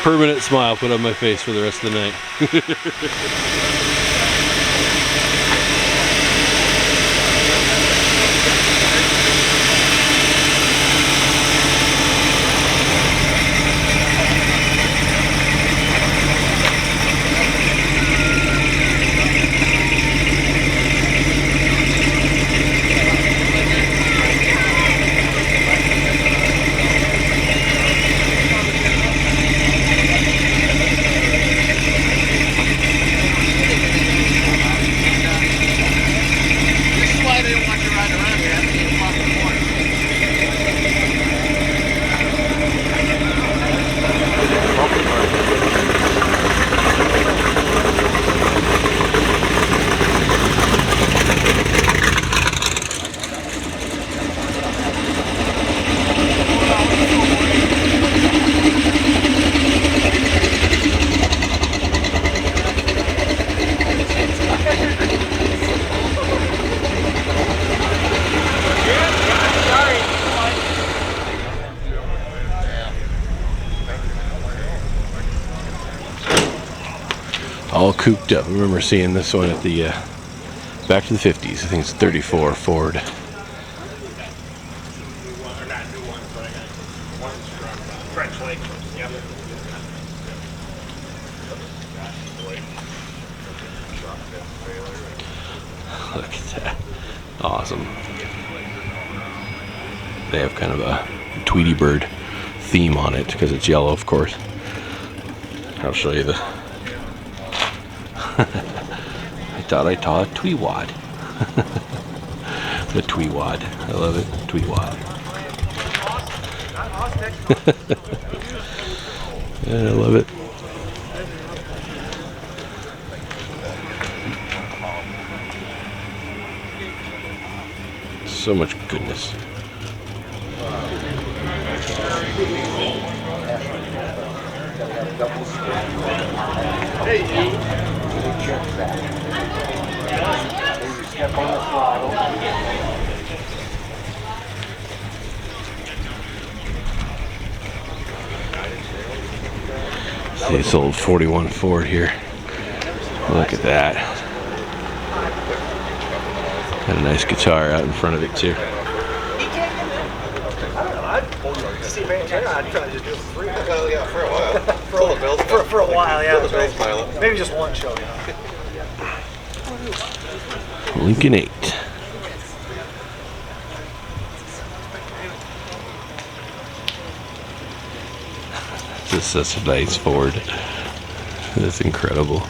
Permanent smile put on my face for the rest of the night. All cooped up. I remember seeing this one at the back to the 50s. I think it's 34 Ford. Look at that. Awesome. They have kind of a Tweety Bird theme on it because it's yellow, of course. I'll show you the I thought I saw a Tweewad. The Tweewad. I love it. Tweewad. Yeah, I love it. So much goodness. Hey, you. Check that. Maybe step on the throttle. See this old 41 Ford here. Look at that. Got a nice guitar out in front of it too. I'd try to just do it for free. Well, yeah, for a while. for a while, yeah. Maybe just one show, you know. Lincoln 8. This is such a nice Ford. That's incredible.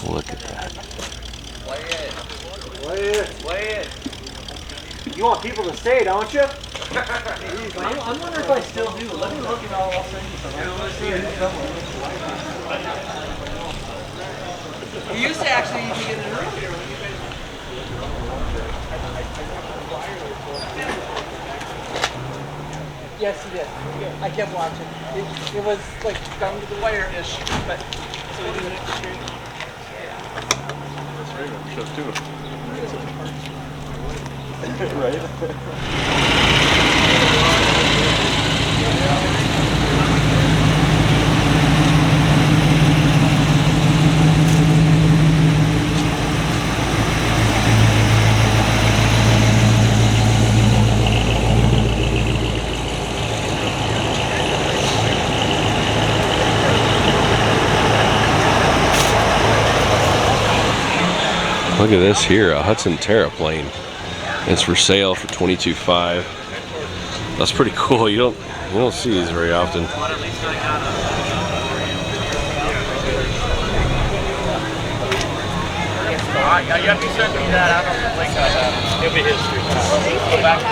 Look at that. Play it. You want people to stay, don't you? I'm wondering if I still do. Let me look at all. I'll send you something. You used to actually even get in earlier. Yes, he did. I kept watching. It was like down to the wire-ish, but so we did it straight. That's right. Shows too. Right. Look at this here, a Hudson Terraplane. It's for sale for $22,500. That's pretty cool. You don't see these very often. You have to send me that. I don't think I have. It'll be history. Go back to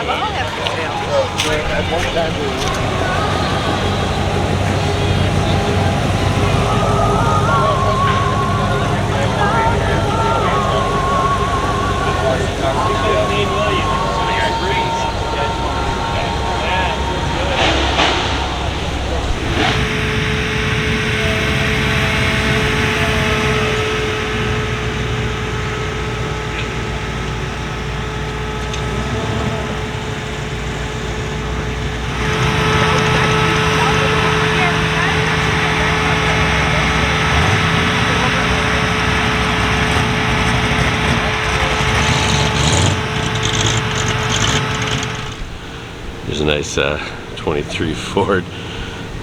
Here's a nice 23 Ford.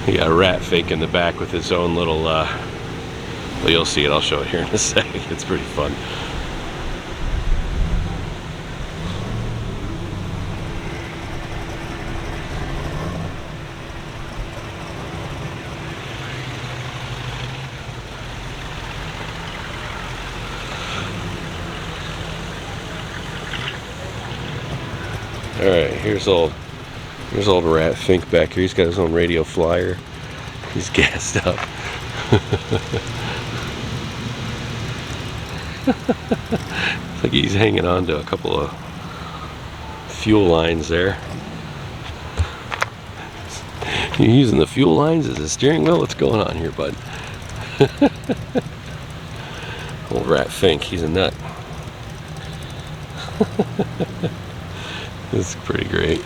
You got a rat fink in the back with his own little, well, you'll see it, I'll show it here in a sec. It's pretty fun. Alright, here's old rat fink back here. He's got his own radio flyer. He's gassed up. It's like he's hanging on to a couple of fuel lines there. You're using the fuel lines as a steering wheel? What's going on here, bud? Old rat fink, he's a nut. This is pretty great.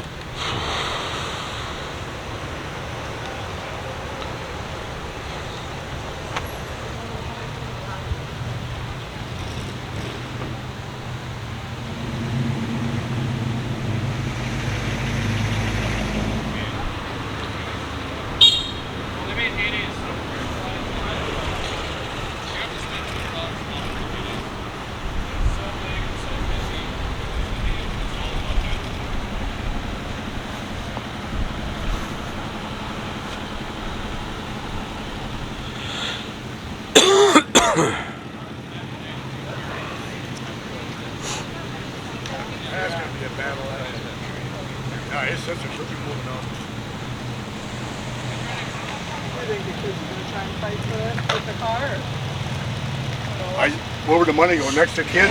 That's going to be a battle. No, his sister should be moving on. I think the kids are going to try and fight for it with the car. Where would the money go? Next to kid?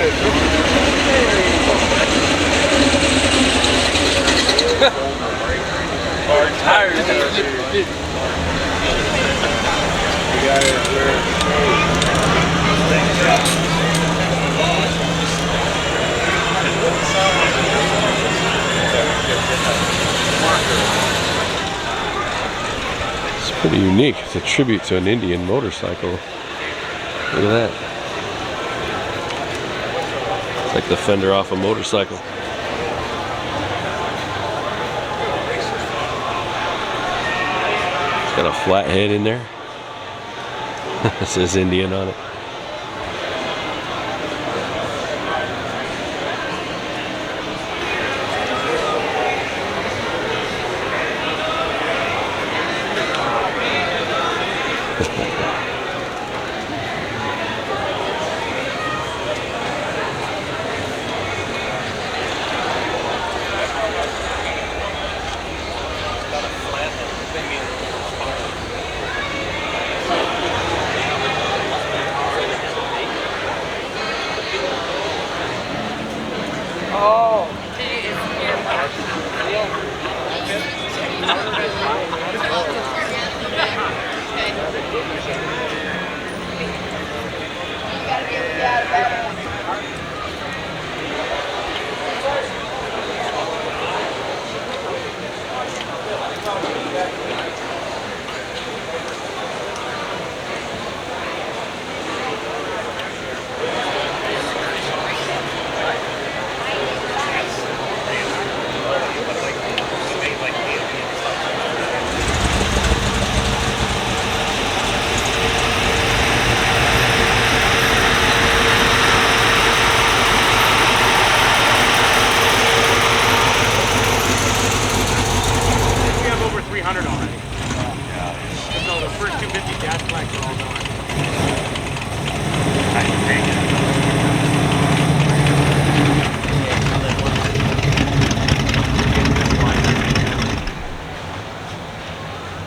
It's pretty unique. It's a tribute to an Indian motorcycle. Look at that. It's like the fender off a motorcycle. It's got a flat head in there. It says Indian on it.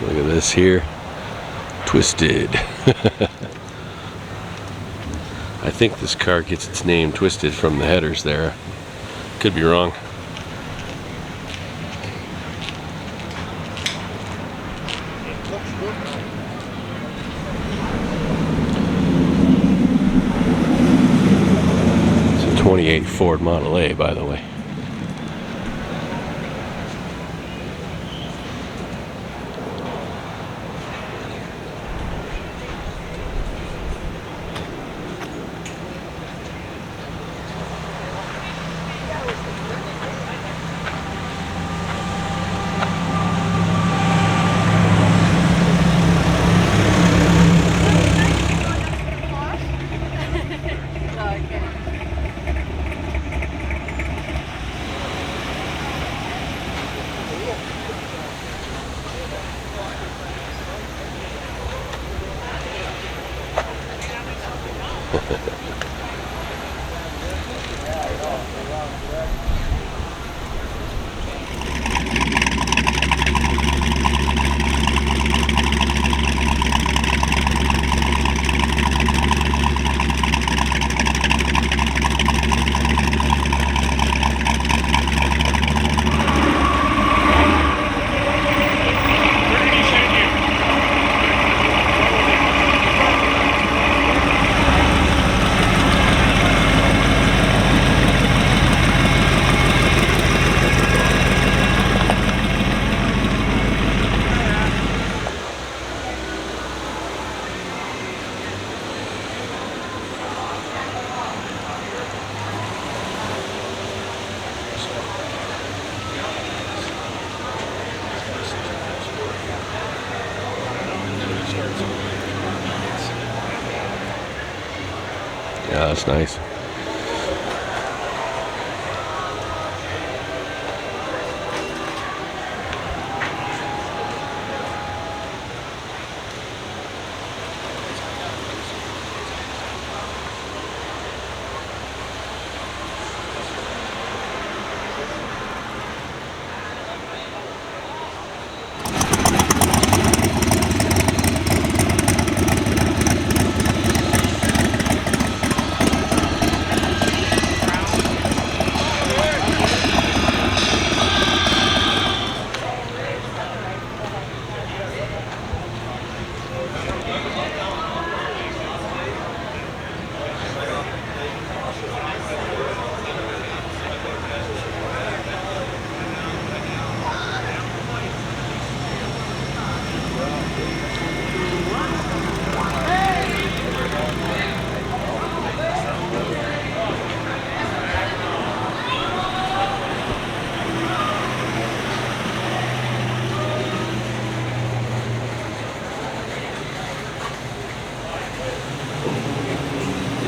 Look at this here. Twisted. I think this car gets its name Twisted from the headers there. Could be wrong. It's a 28 Ford Model A, by the way. that's nice.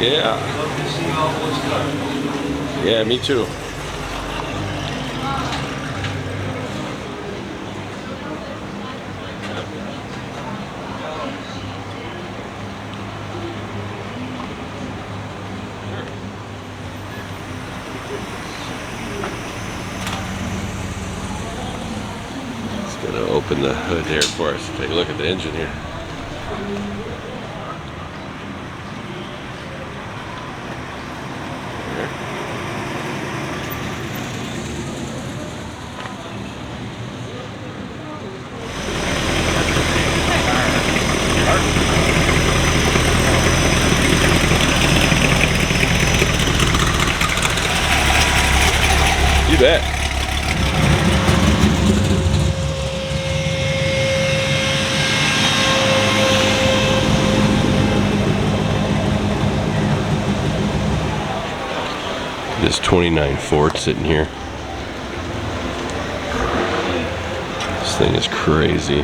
Yeah. Yeah, me too. It's gonna open the hood here for us. Take a look at the engine here. You bet. This 29 Ford sitting here. This thing is crazy.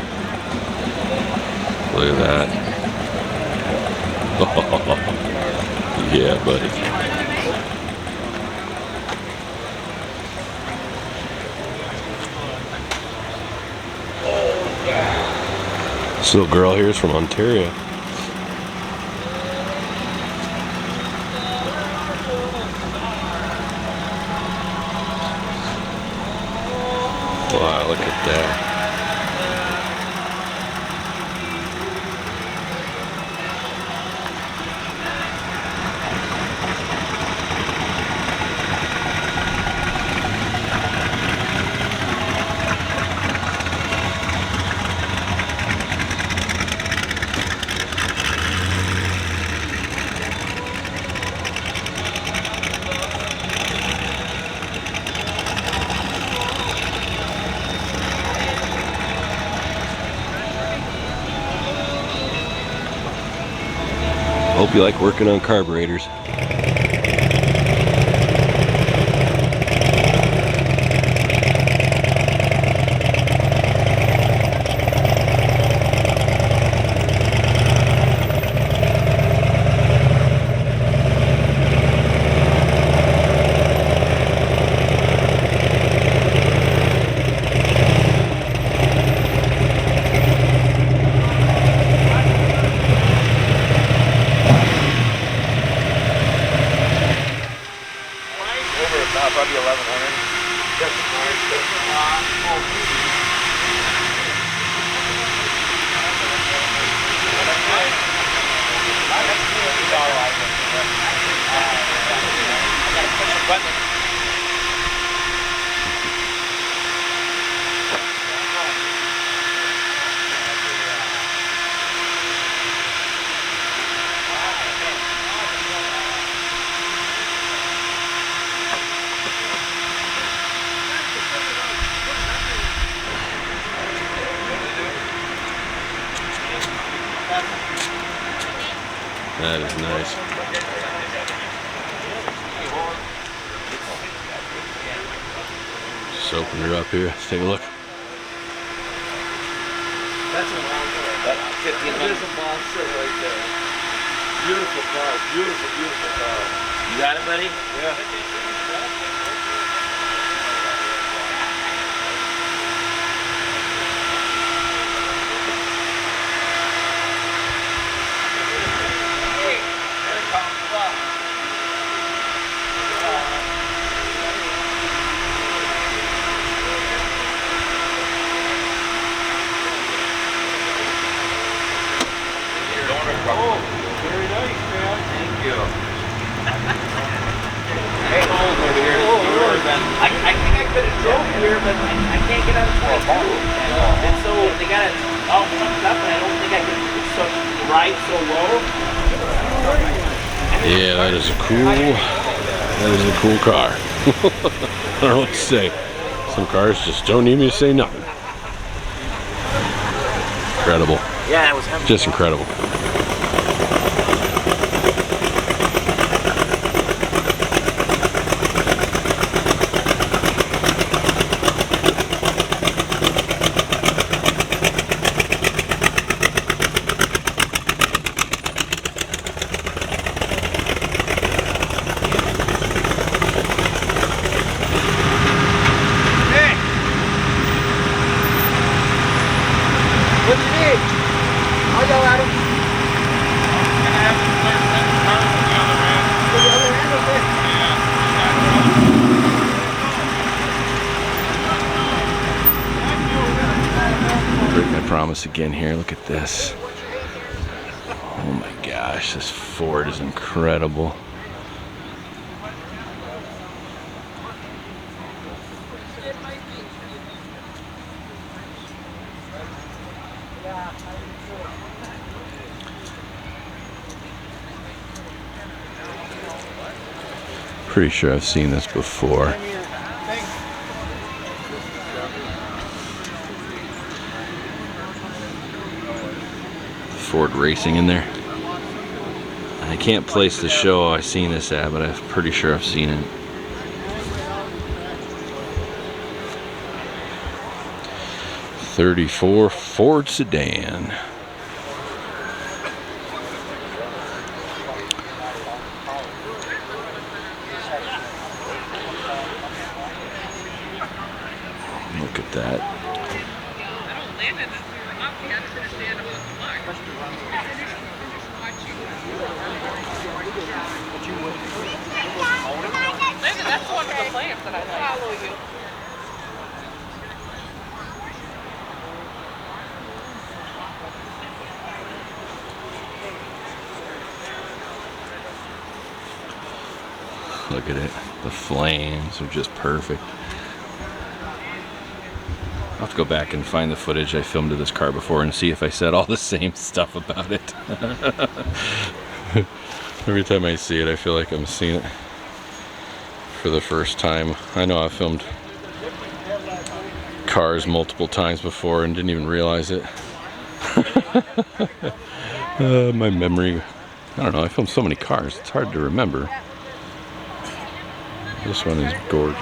Look at that. Yeah, buddy. This little girl here is from Ontario. Wow, look at that. Hope you like working on carburetors. Probably 1100. That is nice. Just open her up here. Let's take a look. That's a monster. That's 1500. There's a monster right there. Beautiful car, beautiful, beautiful car. You got it, buddy? Yeah. Very nice, man. Thank you. Hey, hold over here. I think I could have drove here, but I can't get out of 22. And so they got it all fucked up, and I don't think I can ride so low. Yeah, that is a cool car. I don't know what to say. Some cars just don't need me to say nothing. Incredible. Yeah, it was heavy. Just incredible. What do you need? I'll go at him. Break my promise again here. Look at this. Oh my gosh, this Ford is incredible. Pretty sure I've seen this before. Ford racing in there. I can't place the show I've seen this at, but I'm pretty sure I've seen it. '34 Ford sedan. Look at that. That's one of the plants that I follow you. Look at it. The flames are just perfect. I'll have to go back and find the footage I filmed of this car before and see if I said all the same stuff about it. Every time I see it, I feel like I'm seeing it for the first time. I know I've filmed cars multiple times before and didn't even realize it. My memory, I don't know, I filmed so many cars, it's hard to remember. This one is gorgeous.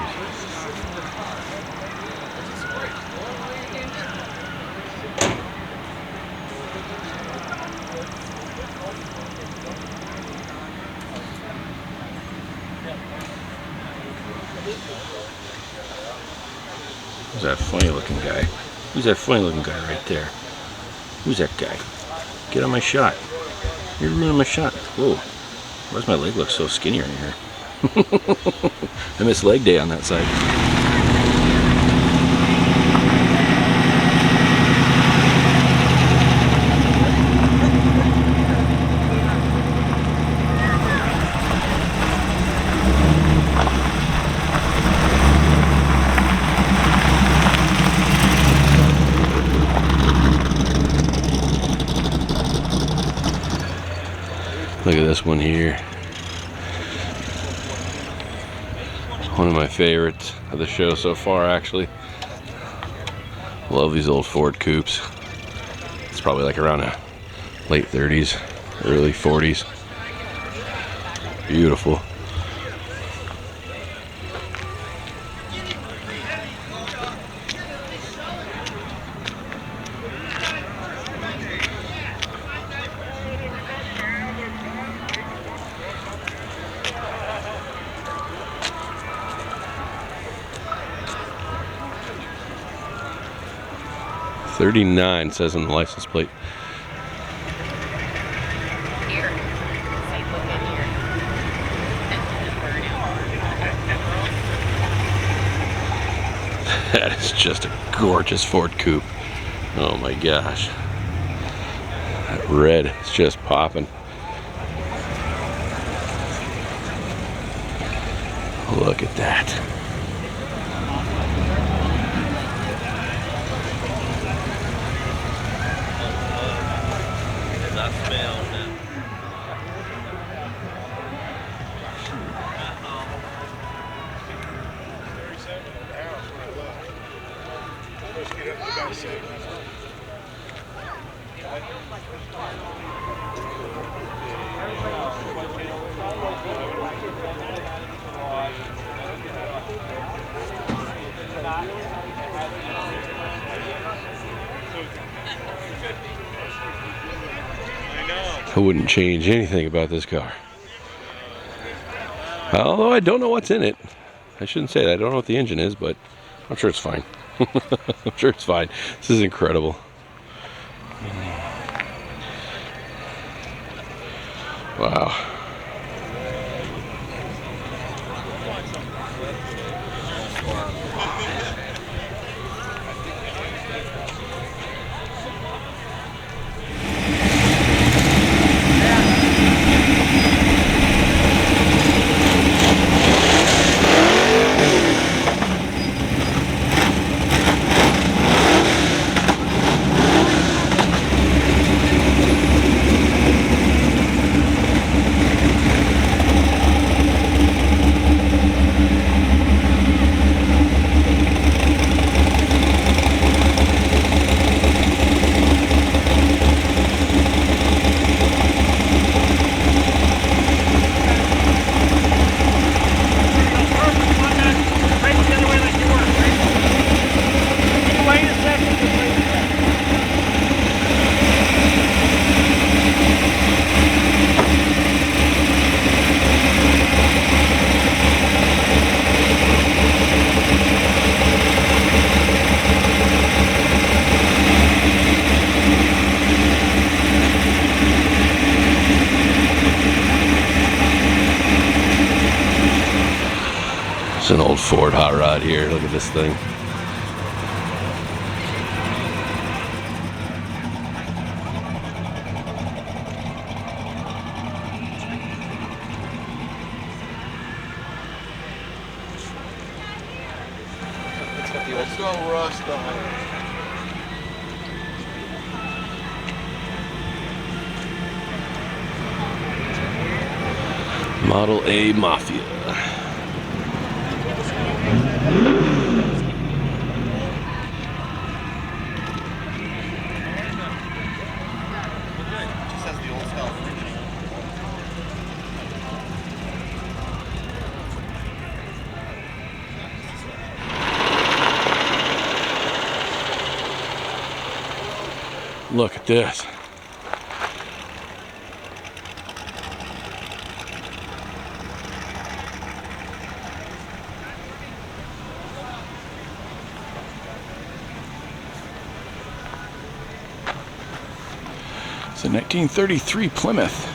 Who's that funny looking guy? Who's that funny looking guy right there? Who's that guy? Get on my shot. You're ruining my shot. Whoa. Why does my leg look so skinny right here? I missed leg day on that side. Look at this one here. One of my favorites of the show so far, actually. Love these old Ford coupes. It's probably like around a late 30s, early 40s. Beautiful. 39 says on the license plate. Here. See, look in here. That is just a gorgeous Ford coupe. Oh my gosh. That red is just popping. Look at that. I wouldn't change anything about this car. Although I don't know what's in it. I shouldn't say that. I don't know what the engine is, but I'm sure it's fine. I'm sure it's fine. This is incredible. Wow. It's an old Ford hot rod here. Look at this thing. It's got the old style rust on it. Model A Mafia. Look at this. It's a 1933 Plymouth.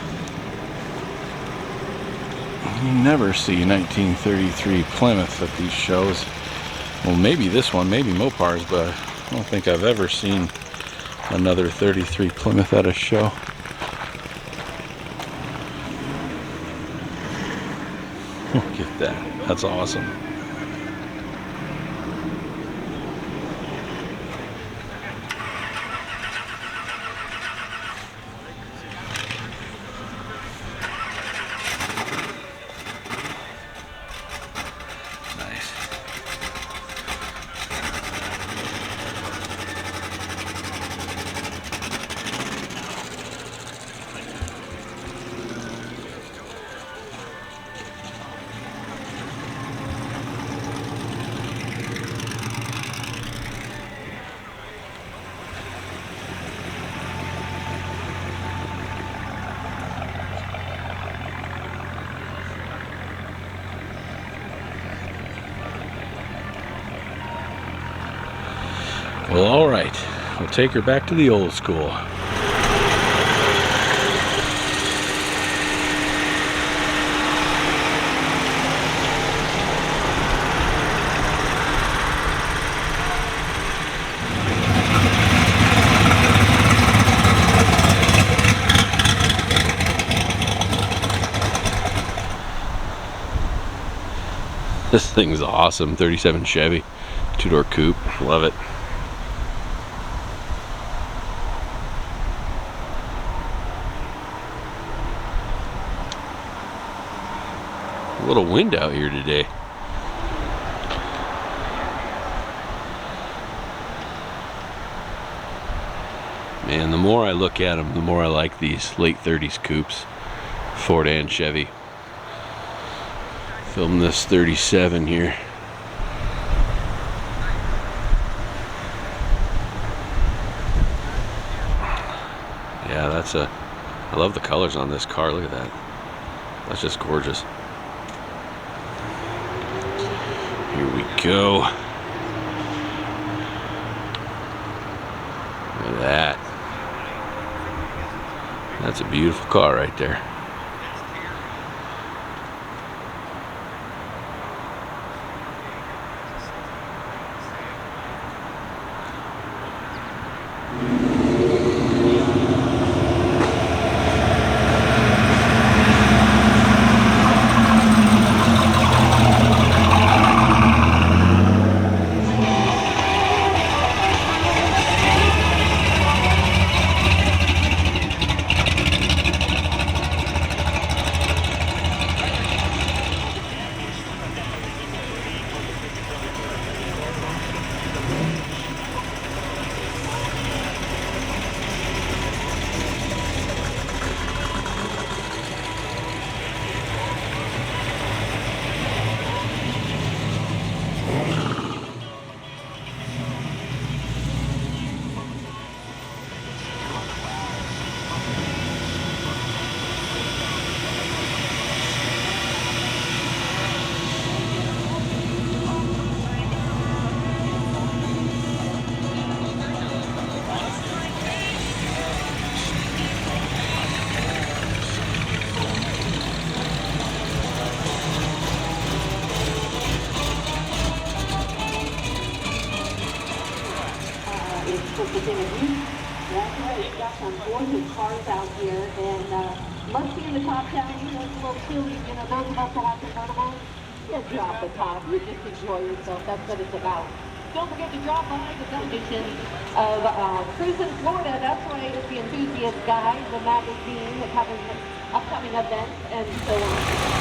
You never see 1933 Plymouth at these shows. Well, maybe this one, maybe Mopar's, but I don't think I've ever seen another 33 Plymouth at a show. Look at that. That's awesome. Well, all right. We'll take her back to the old school. This thing's awesome. 37 Chevy, 2-door coupe. Love it. A little wind out here today. Man, the more I look at them, the more I like these late 30s coupes, Ford and Chevy. Film this 37 here. Yeah, that's a, I love the colors on this car. Look at that. That's just gorgeous. Here we go. Look at that. That's a beautiful car right there. Cars out here, and must be in the top down. You know, it's a little chilly. You know, those of us that have convertibles, just drop the top. You just enjoy yourself. That's what it's about. Don't forget to drop by the edition of Cruising Florida. That's right, it's the Enthusiast Guide, the magazine that covers upcoming events and so on.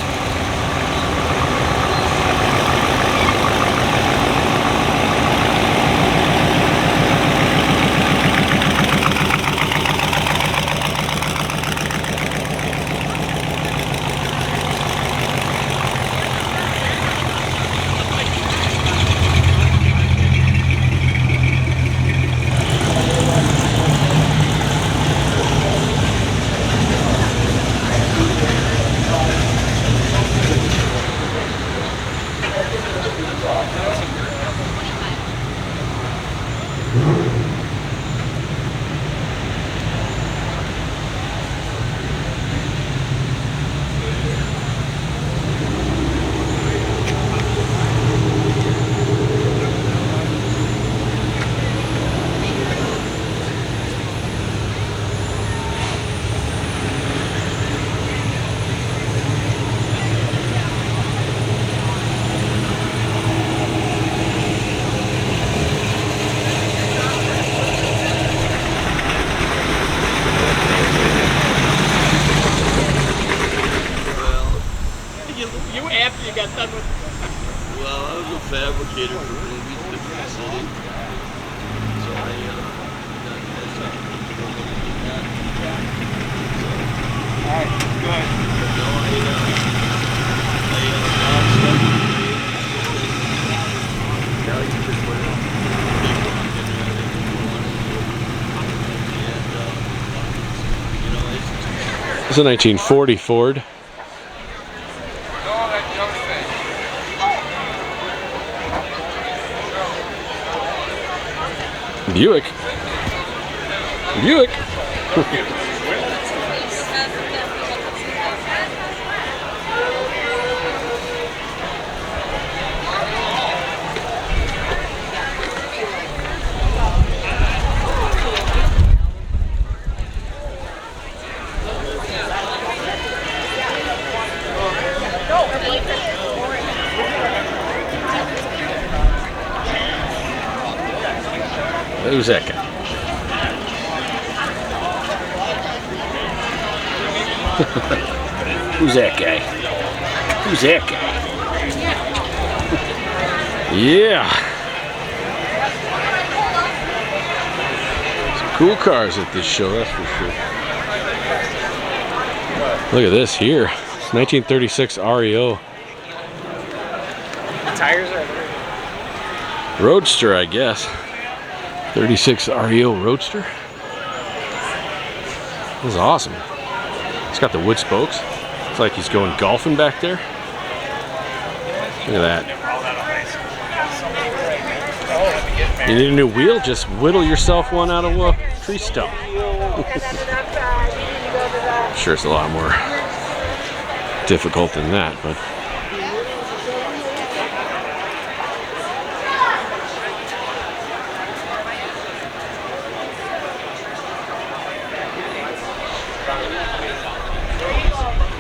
After you got done with. Well, I was a fabricator for movies in the city, so I All right, good. so now you just put it on. It's a 1940 Ford. Buick. Buick. Who's that guy? Who's that guy? Who's that guy? Yeah. Some cool cars at this show, that's for sure. Look at this here. It's 1936 REO. Tires are Roadster, I guess. 36 REO Roadster. This is awesome. It's got the wood spokes. It's like he's going golfing back there. Look at that. You need a new wheel? Just whittle yourself one out of a tree stump. I'm sure it's a lot more difficult than that, but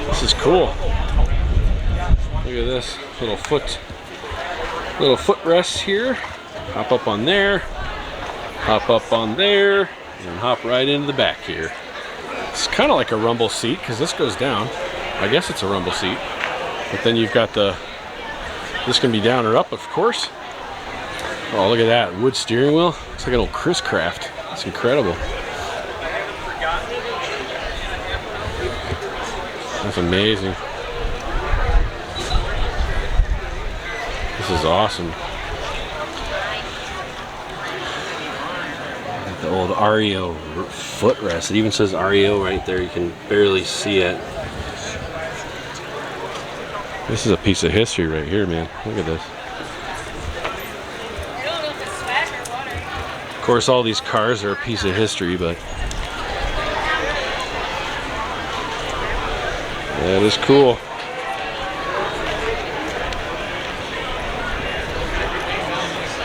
this is cool. Look at this little footrest here. Hop up on there, hop up on there, and hop right into the back here. It's kind of like a rumble seat because this goes down. I guess it's a rumble seat. But then you've got this can be down or up, of course. Oh, look at that wood steering wheel. It's like an old Chris Craft. It's incredible. That's amazing. This is awesome. The old REO footrest. It even says REO right there. You can barely see it. This is a piece of history right here, man. Look at this. Of course, all these cars are a piece of history, but that is cool.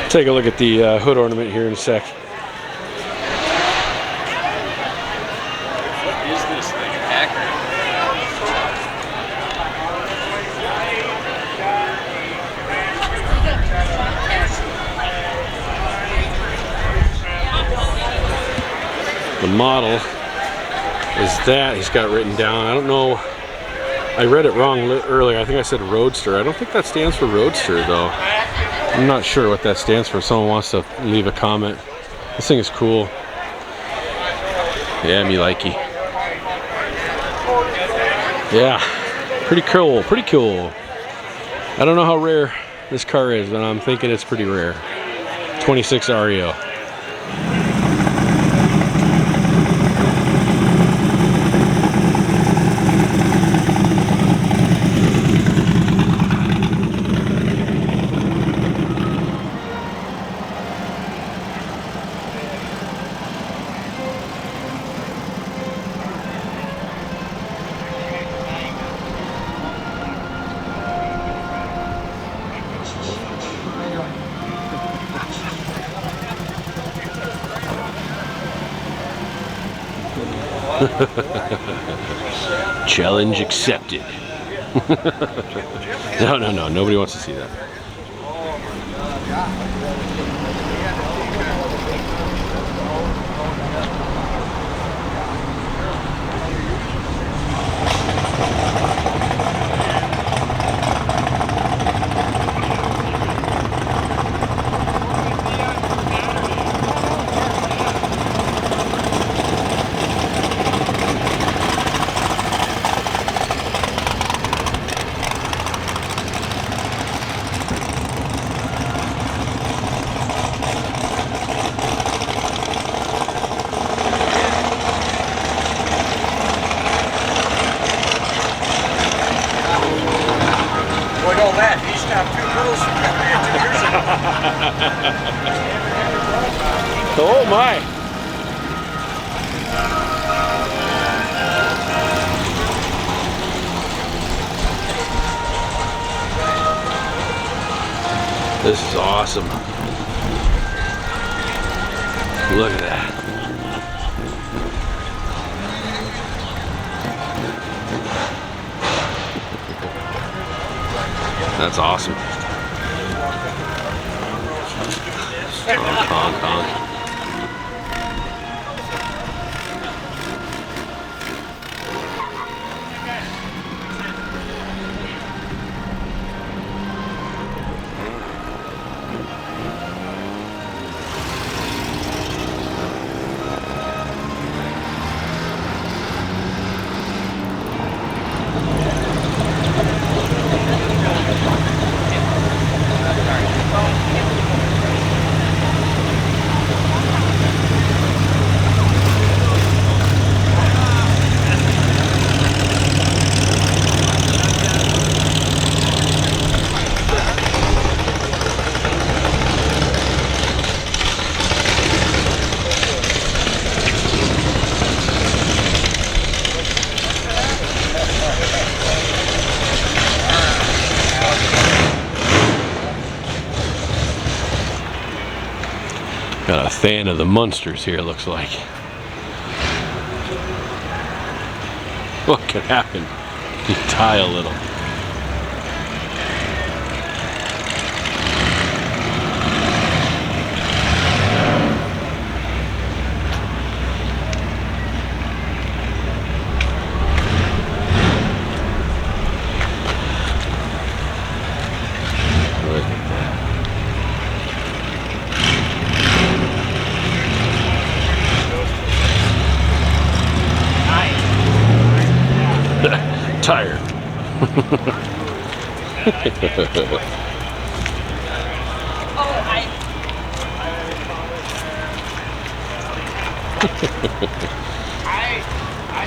Take a look at the hood ornament here in a sec. What is this thing? Packard? The model is that he's got written down. I don't know. I read it wrong earlier. I think I said Roadster. I don't think that stands for Roadster, though. I'm not sure what that stands for. If someone wants to leave a comment. This thing is cool. Yeah, me likey. Yeah, pretty cool. Pretty cool. I don't know how rare this car is, but I'm thinking it's pretty rare. 26 REO. Challenge accepted. No, nobody wants to see that. Oh my! This is awesome. Look at that. That's awesome. Honk, honk, honk. Got a fan of the Munsters here, looks like. What could happen? You tie a little. Tire. I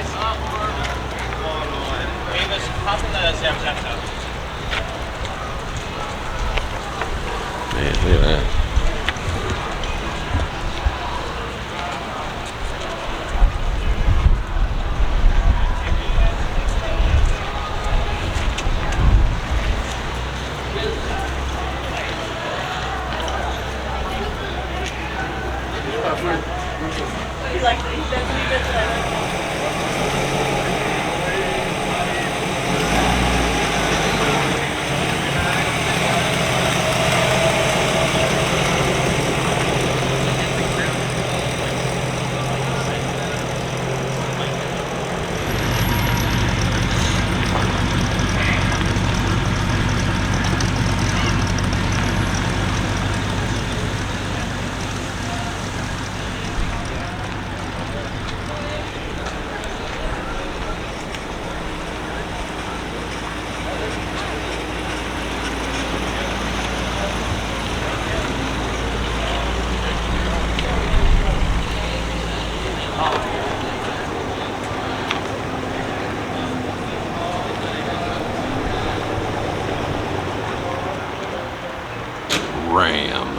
saw famous couple that San Francisco. Man, look at that. Ram.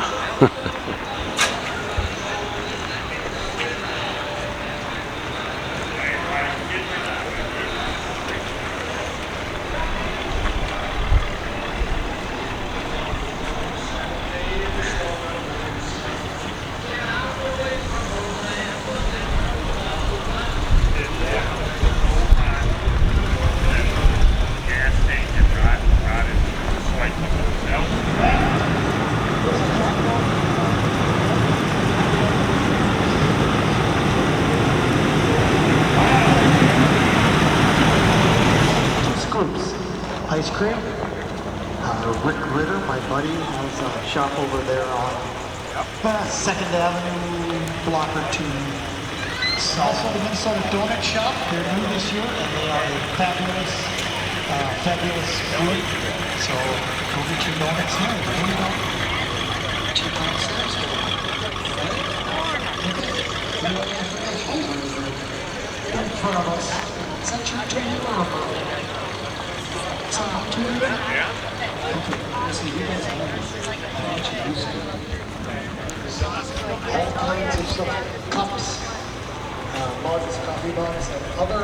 Ice cream. Rick Ritter, my buddy, has a shop over there on 2nd Avenue, block or two. Also the Minnesota Donut Shop. They're new this year, and they are a fabulous food. So go get your donuts here. Here you go. Check downstairs. In front of us. Such a turn. All kinds of stuff, cups, mugs, coffee mugs, and other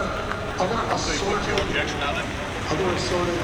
assorted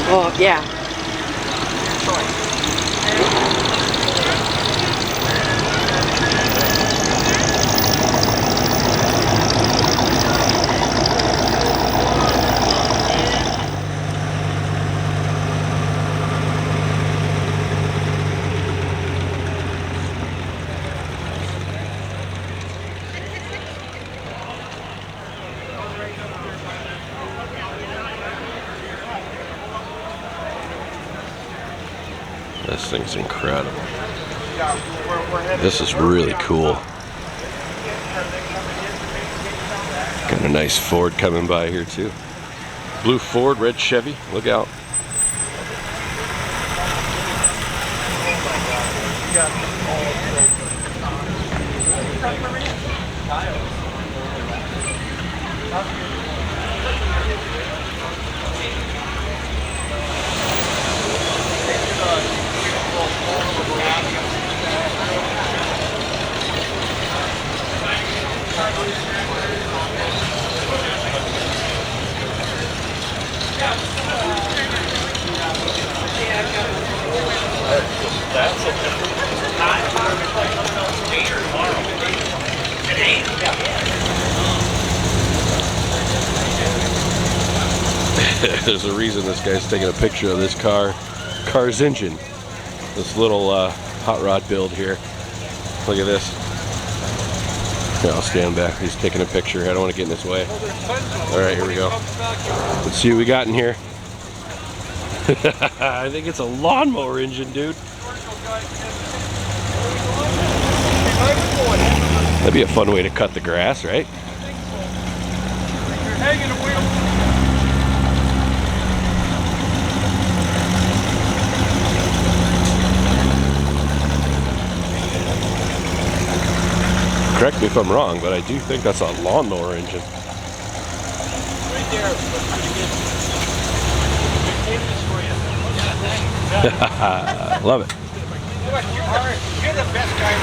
Well, yeah. This thing's incredible. This is really cool. Got a nice Ford coming by here too. Blue Ford, red Chevy. Look out. There's a reason this guy's taking a picture of this car's engine. This little hot rod build here. Look at this. Here, I'll stand back. He's taking a picture. I don't want to get in his way. All right, here we go. Let's see what we got in here. I think it's a lawnmower engine, dude. That'd be a fun way to cut the grass, right? Correct me if I'm wrong, but I do think that's a lawnmower engine. Right there. Love it. You're the best guy.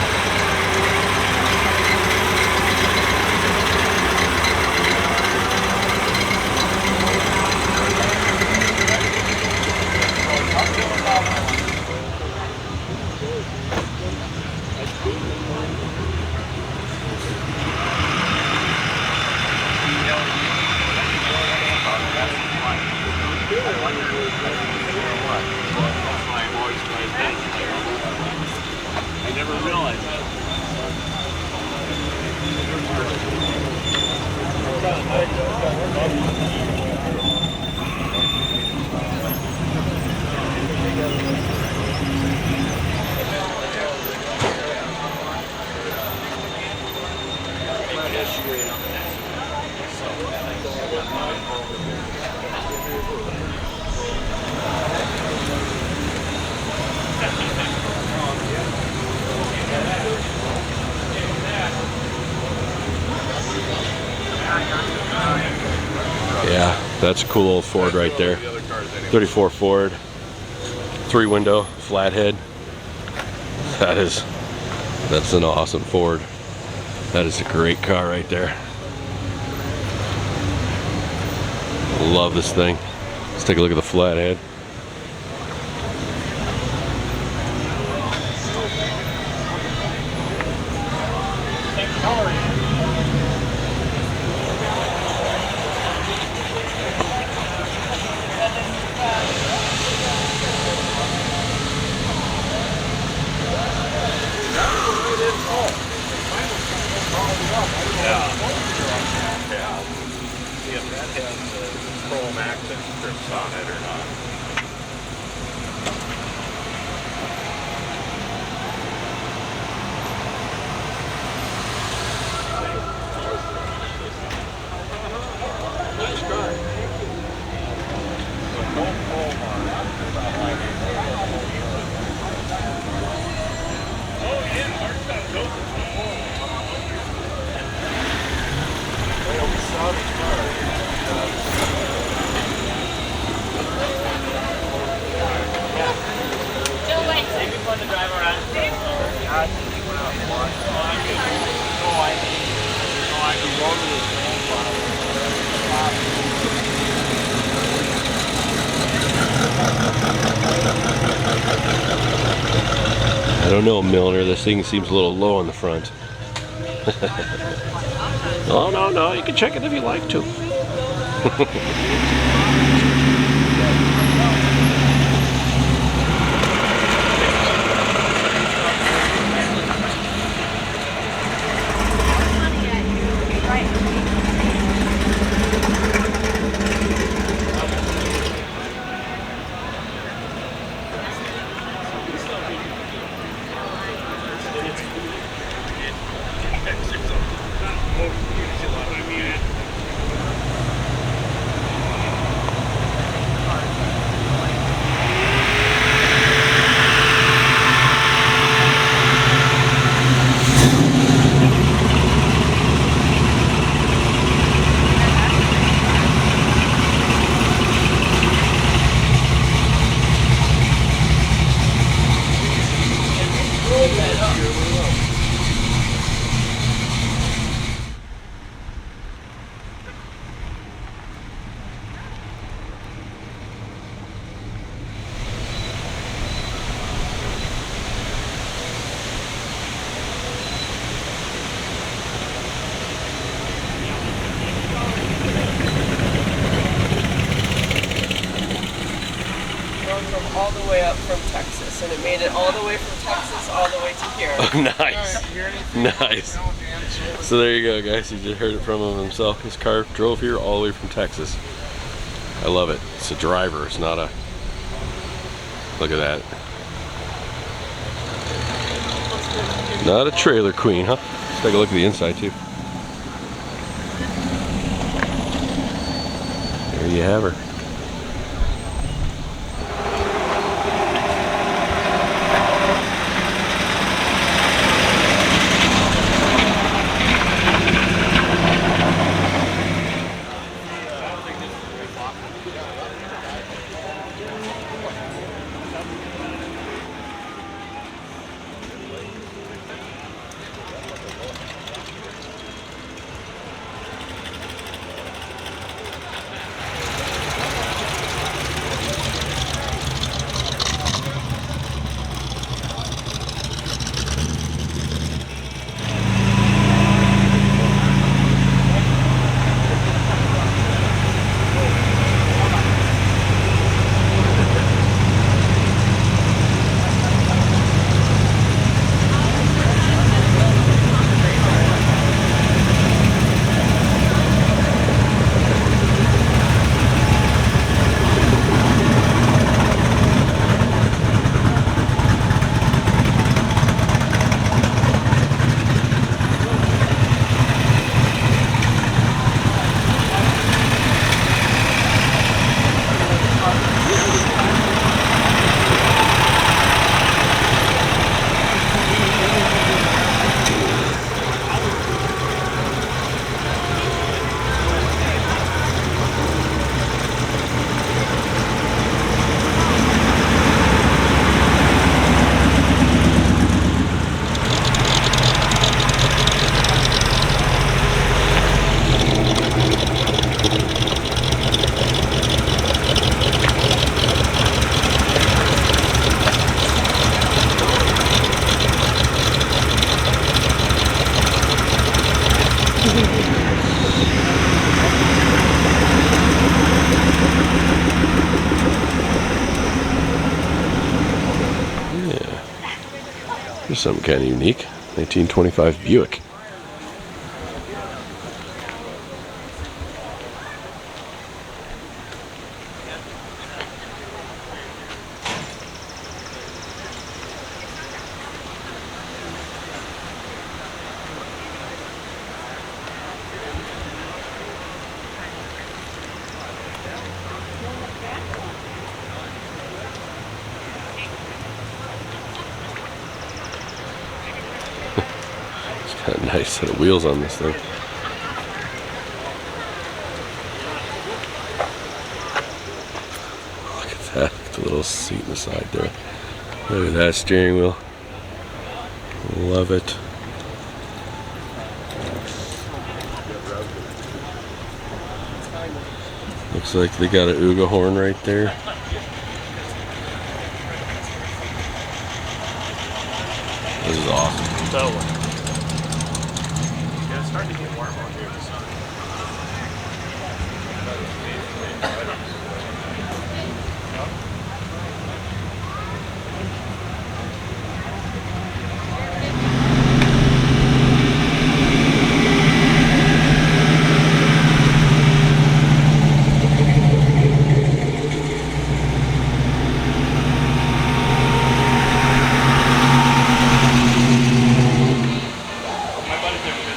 I never realized that. Yeah, that's a cool old Ford right there. 34 Ford, 3-window, flathead. That's an awesome Ford. That is a great car right there. Love this thing. Let's take a look at the flathead. See if that has the chrome accent strips on it or not. don't know, Milner. This thing seems a little low on the front. Oh, no. You can check it if you like to. All the way up from Texas, and it made it all the way from Texas all the way to here. Nice. So there you go, guys. You just heard it from him himself. His car drove here all the way from Texas. I love it. It's a driver. It's not a... Look at that. Not a trailer queen, huh? Let's take a look at the inside too. There you have her. Here's something kind of unique. 1925 Buick. Got a nice set of wheels on this thing. Look at that, look at the little seat in the side there. Look at that steering wheel. Love it. Looks like they got an Uga horn right there. This is awesome. So, yeah, it's starting to get warm out here in the sun.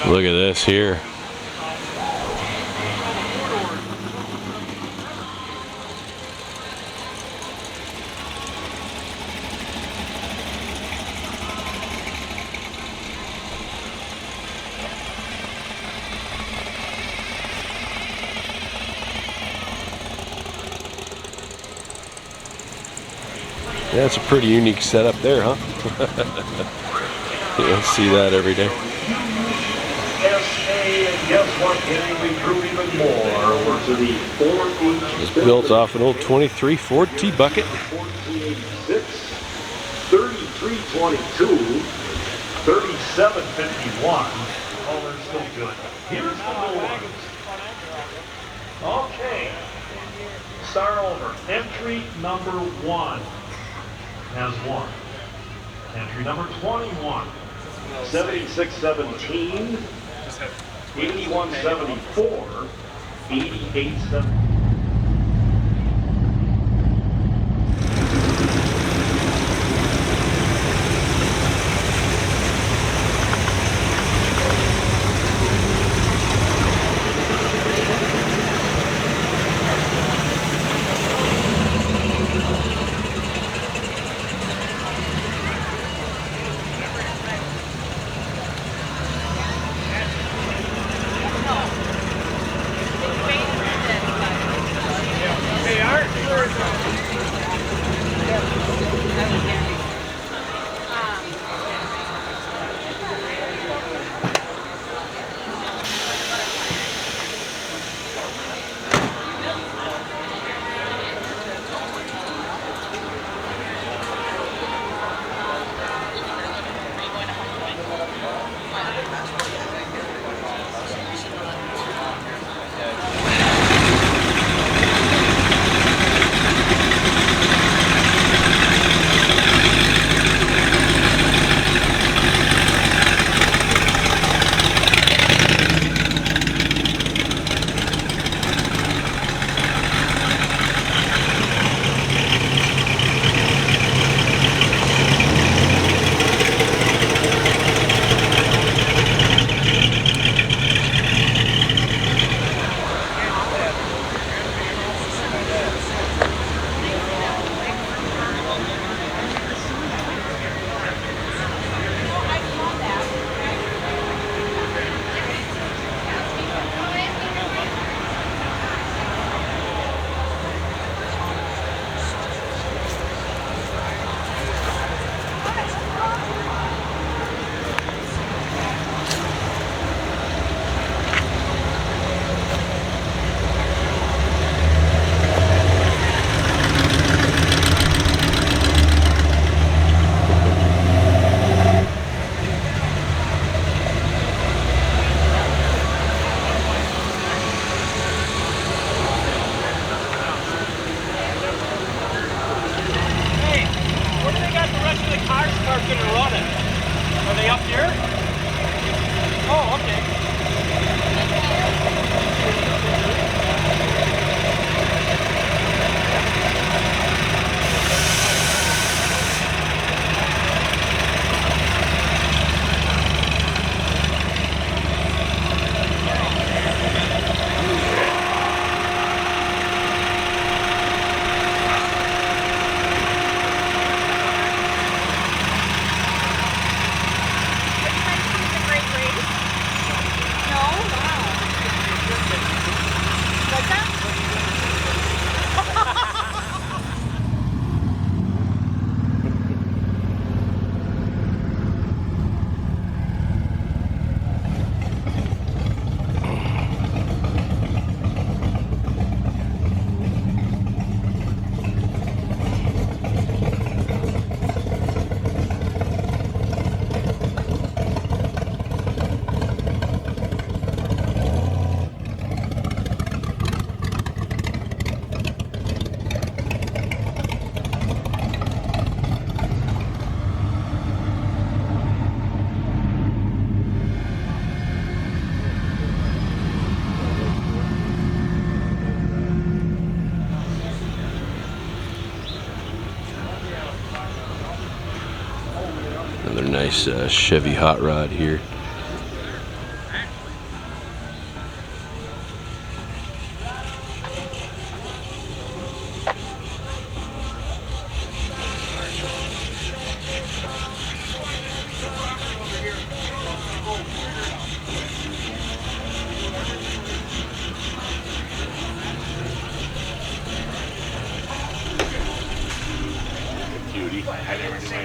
Look at this here. Yeah, it's a pretty unique setup there, huh? You don't see that every day. It's built off an old 23 Ford T-Bucket. 3322, 3751. Oh, they're still good. Here's the new ones. Okay. Start over. Entry number 1 has 1. Entry number 21. 7617. 8174. 8870. Nice Chevy hot rod here.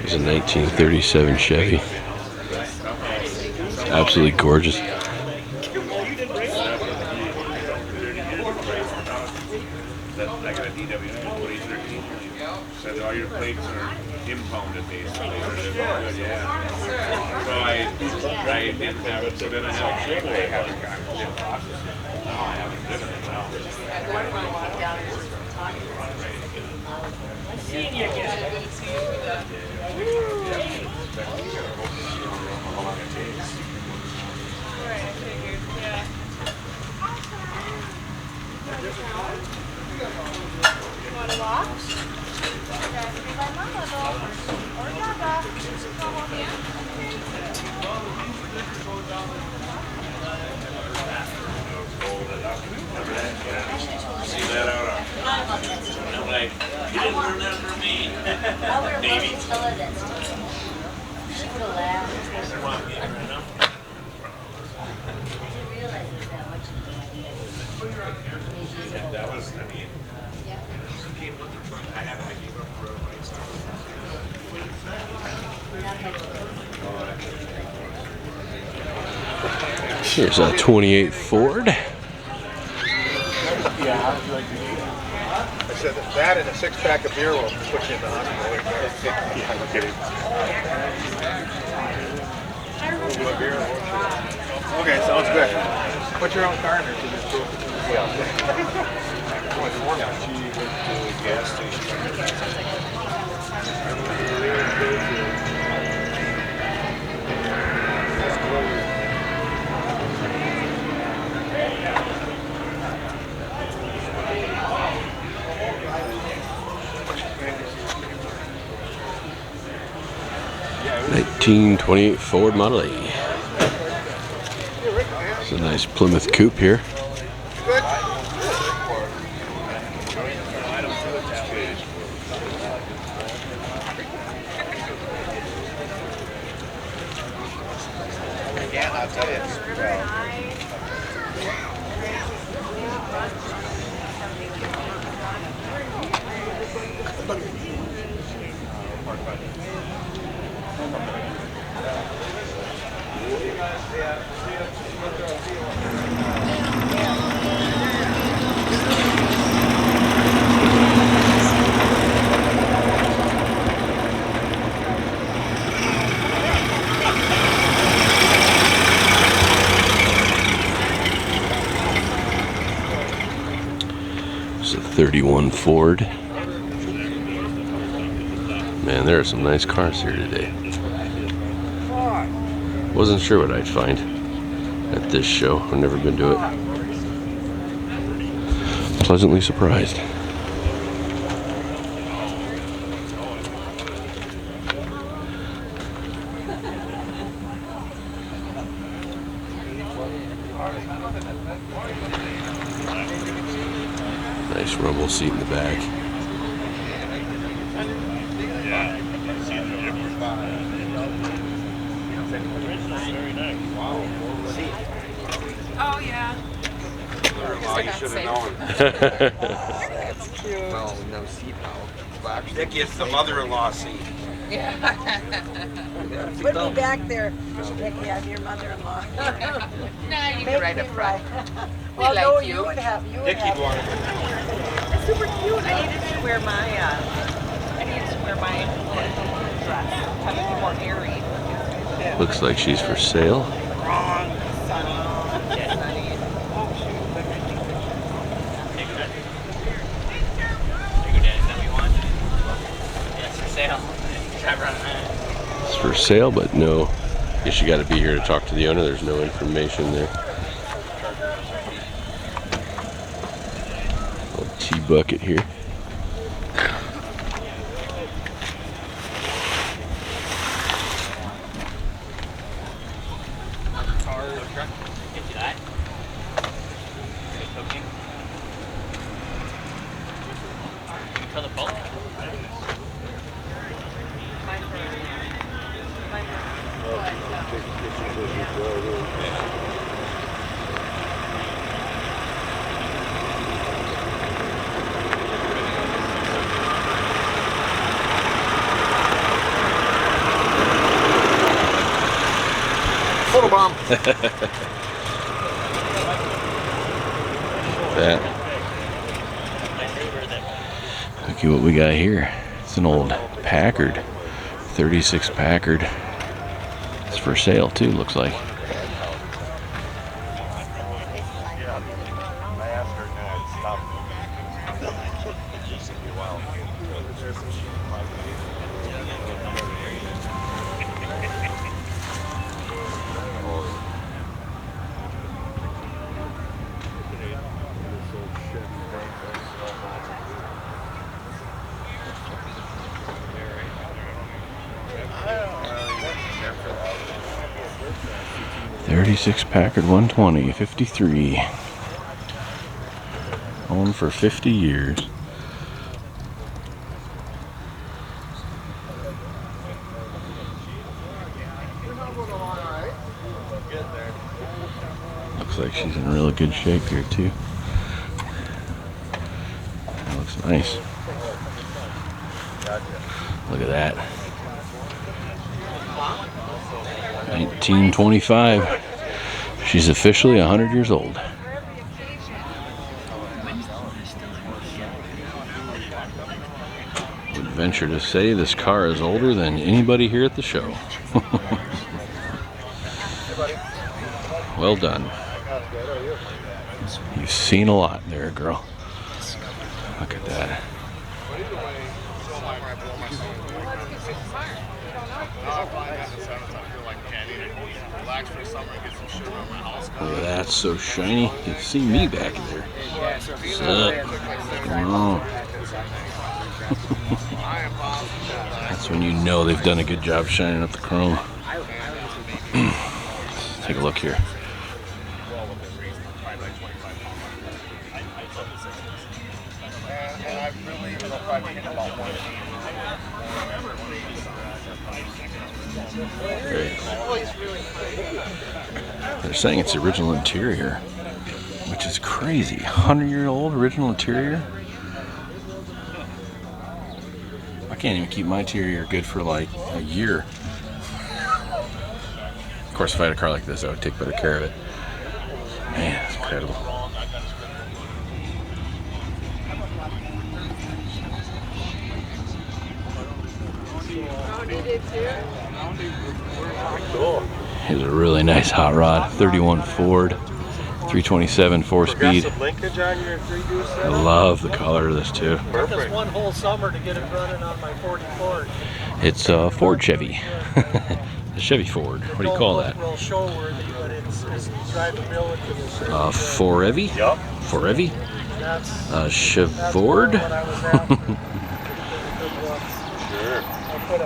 It's a 1937 Chevy. Absolutely gorgeous. Said all your plates are impounded basically. Yeah. So I didn't have it, so then I have Chevy. I haven't gotten it in process. No, I haven't driven it now. Seeing you again. Right, I figured, yeah. You want to walk? See that out? I'm like, you didn't remember me. Maybe. That was, I mean, I have to give up for Here's a 28 Ford. I said that and a 6-pack of beer will put you in the hospital. Yeah, I'm kidding. Okay, sounds good. Put your own car in there. She went to the gas station. 1928 Ford Model A. It's a nice Plymouth coupe here. Yeah, I'll tell you. It's a 31 Ford. Man, there are some nice cars here today. Wasn't sure what I'd find at this show. I've never been to it. Pleasantly surprised. Nice rumble seat in the back. Oh, yeah. Oh, you should have known. That's cute. Well, no seat now. Well, actually, That gets the mother-in-law seat. Yeah. Put me back there, Nikki, I'm your mother-in-law. Nah, you can ride up front. We Well, like no, you. you would have, Nikki wanted It's super cute. I needed to wear my, dress. Have it be more airy. Looks like she's for sale. Wrong, Sunny. Yes, Sunny. Oh, shoot. It's for sale, but no. Guess you got to be here to talk to the owner. There's no information there. Little T-bucket here. For the bulk. Photobomb. That. Look at what we got here. It's an old Packard, 36 Packard. It's for sale too, looks like. '36 Packard 120, 53. Owned for 50 years. Looks like she's in really good shape here too. That looks nice. Look at that. 1925. She's officially 100 years old. Would venture to say this car is older than anybody here at the show. Well done. You've seen a lot there, girl. Look at that. Look at that, so shiny. You can see me back there. What's up? What's going on? That's when you know they've done a good job shining up the chrome. Let's take a look here. Great. They're saying it's the original interior, which is crazy. 100-year-old original interior. I can't even keep my interior good for like a year. Of course, if I had a car like this, I would take better care of it. Man, it's incredible. Here's a really nice hot rod, 31 Ford, 327 4-speed. I love the color of this too. Took us one whole summer to get it running on my 40 Ford. It's a Ford Chevy. A Chevy Ford. What do you call that? Real show worthy, but it's drivability. Forevy? Yup. Forevy? That's Chevord? what I was after.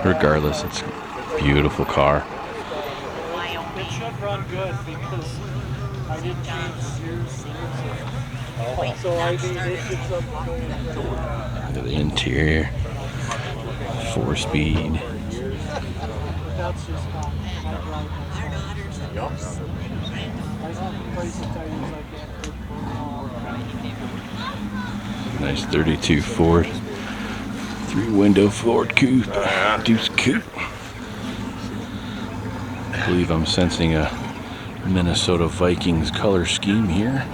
Regardless, it's a beautiful car. It should run good because I didn't change gears. So I mean, it should something. Look at the interior. 4-speed. That's just my Nice 32 Ford. 3-window Ford coupe. Deuce coupe. I believe I'm sensing a Minnesota Vikings color scheme here.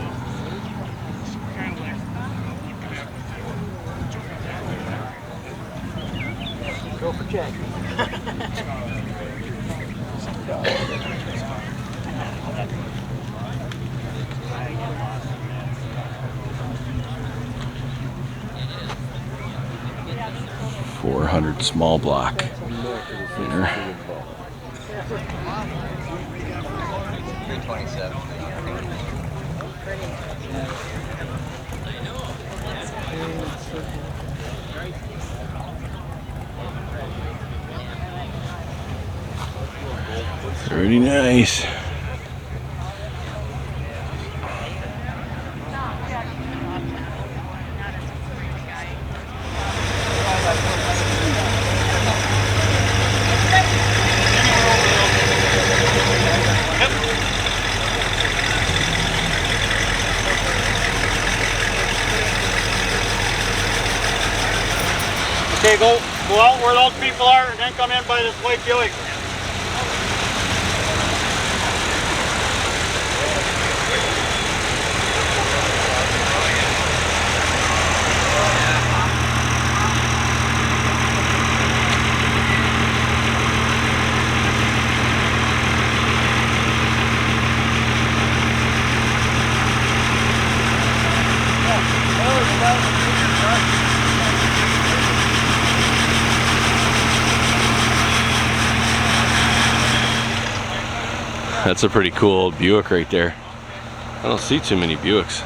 Go for Jack. .400 small block. There. 327. Pretty nice. Okay, go out where those people are and then come in by this white Buick. That's a pretty cool old Buick right there. I don't see too many Buicks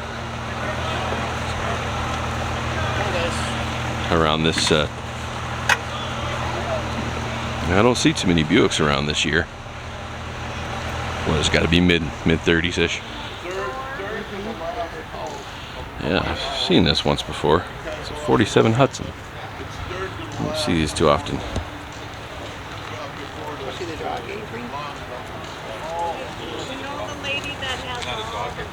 around this. I don't see too many Buicks around this year. Well, it's got to be mid 30s ish. Yeah, I've seen this once before. It's a 47 Hudson. I don't see these too often. See the dog apron? You know the lady that has all the flowers?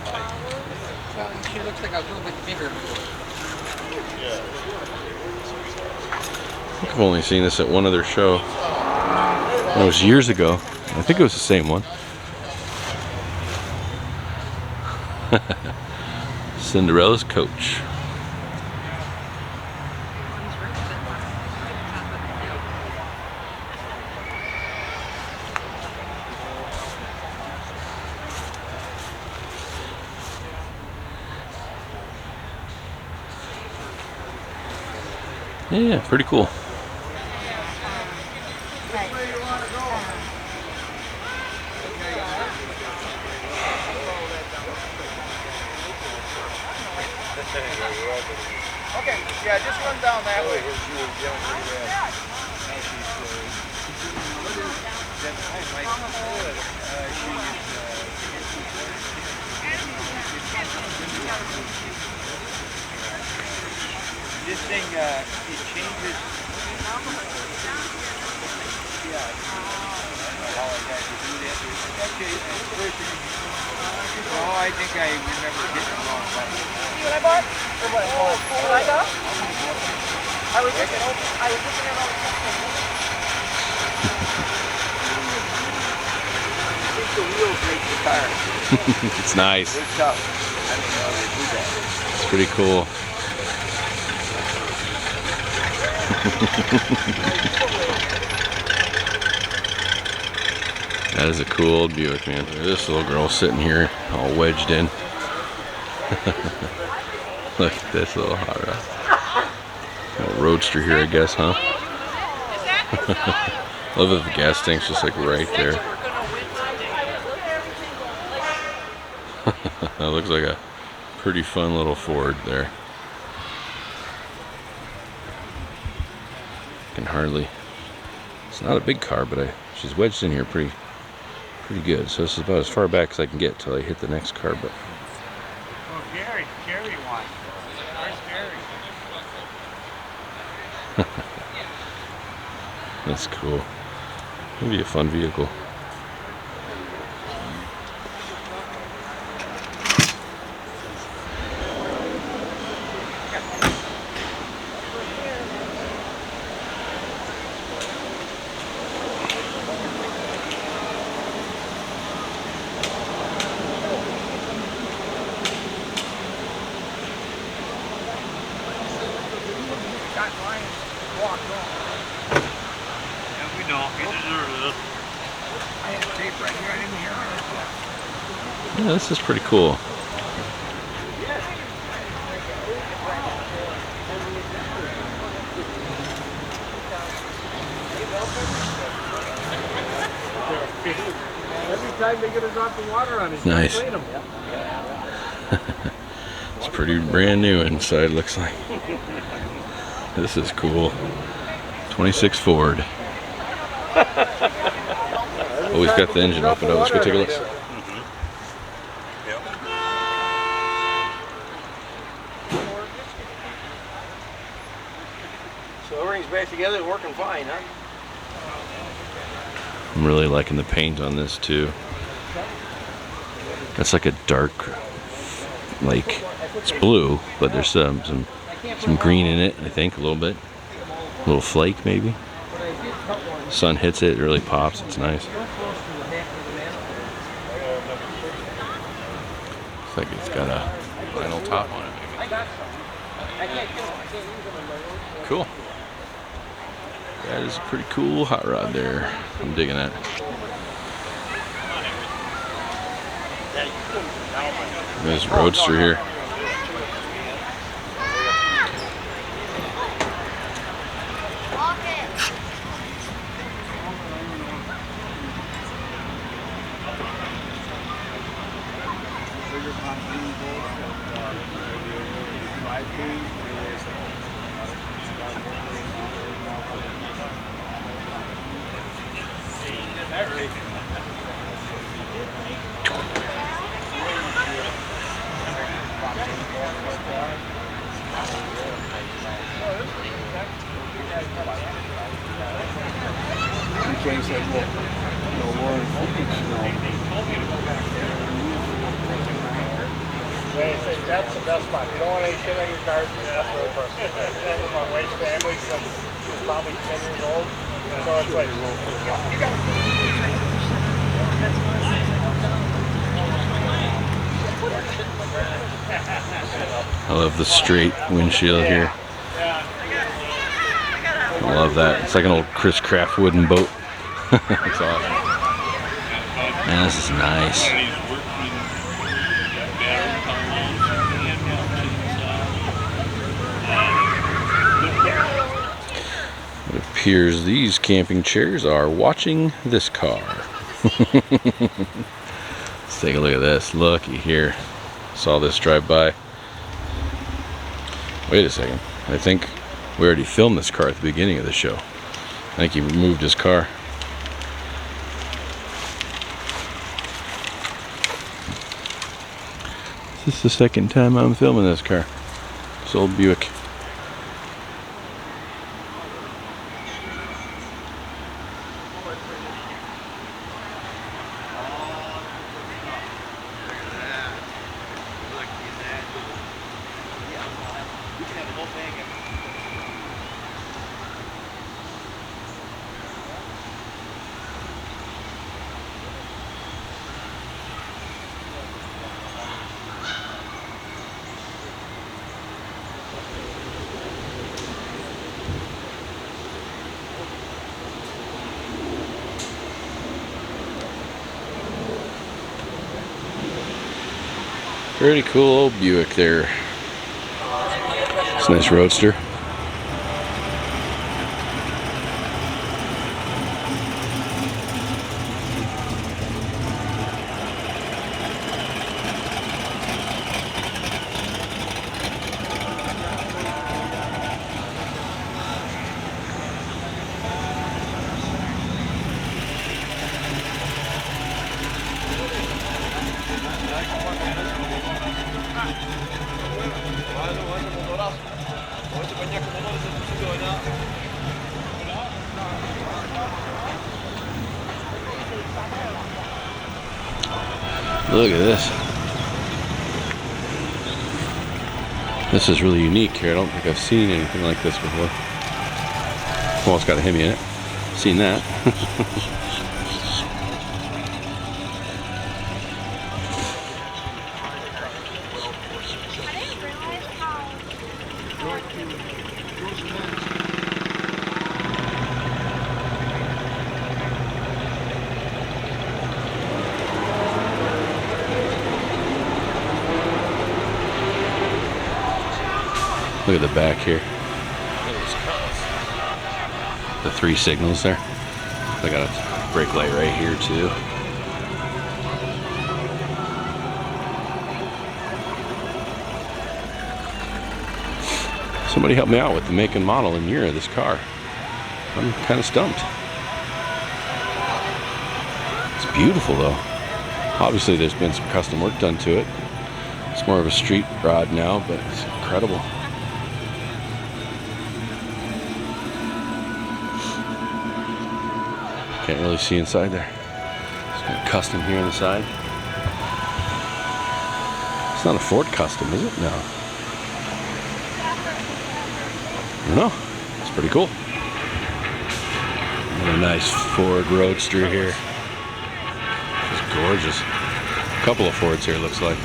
Well, she looks like a little bit bigger. I think I've only seen this at one other show. It was years ago. I think it was the same one. Cinderella's coach. Yeah, pretty cool. Okay, yeah, just run down that way. This thing, it changes. Yeah. How I had to do that. Actually, oh, I think I remember getting the wrong button. See what I bought? Or what? What I got? I was looking at all I think the wheels make the car. It's nice. They're tough. I mean, they do that. It's pretty cool. That is a cool old Buick, man. This little girl sitting here all wedged in. Look at this little hot rod. Little roadster here, I guess, huh? Love that the gas tank's just like right there. That looks like a pretty fun little Ford there. Can hardly. It's not a big car, but she's wedged in here pretty good. So this is about as far back as I can get till I hit the next car. But Oh, Gary won. Where's Gary? that's cool. It'll be a fun vehicle. Yeah, this is pretty cool. Every time they get a drop of water on it, nice. It's pretty brand new inside, looks like. This is cool. 26 Ford. Oh, we've got the engine open up. Let's go take a look. So everything's back together and working fine, huh? I'm really liking the paint on this too. That's like a dark, like it's blue, but there's some green in it. I think a little bit. little flake maybe. Sun hits it, it really pops. It's nice. Looks like it's got a vinyl top on it maybe. Cool. That is a pretty cool hot rod there. I'm digging that. There's Roadster here. That's the best spot. You don't want any shit on your cars. That's really perfect. My wife's family, she's probably 10 years old. So it's like, you got I love the straight windshield here. I love that. It's like an old Chris Craft wooden boat. It's awesome. Man, this is nice. It appears these camping chairs are watching this car. Let's take a look at this. Looky here. Saw this drive by. Wait a second. I think we already filmed this car at the beginning of the show. I think he removed his car. This is the second time I'm filming this car. This old Buick. Pretty cool old Buick there. It's a nice Roadster. Look at this. This is really unique here. I don't think I've seen anything like this before. Well, it's got a Hemi in it. Seen that. Look at the back here. The 3 signals there. They got a brake light right here too. Somebody help me out with the make and model and year of this car. I'm kind of stumped. It's beautiful though. Obviously there's been some custom work done to it. It's more of a street rod now, but it's incredible. Can't really see inside there. It's got custom here on the side. It's not a Ford Custom, is it? No. I don't know. It's pretty cool. A nice Ford Roadster here. It's gorgeous. A couple of Fords here, looks like.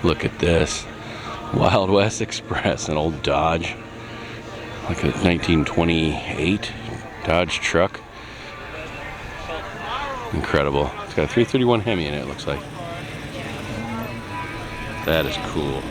Look at this. Wild West Express, an old Dodge. Like a 1928 Dodge truck. Incredible. It's got a 331 Hemi in it, it looks like. That is cool.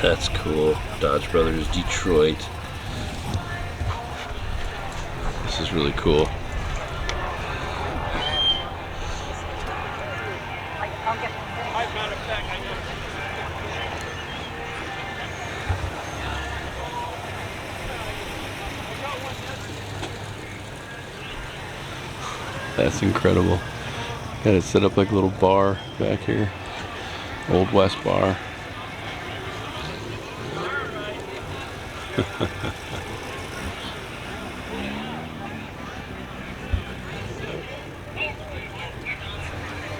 That's cool. Dodge Brothers Detroit. This is really cool. That's incredible. Got it set up like a little bar back here. Old West bar.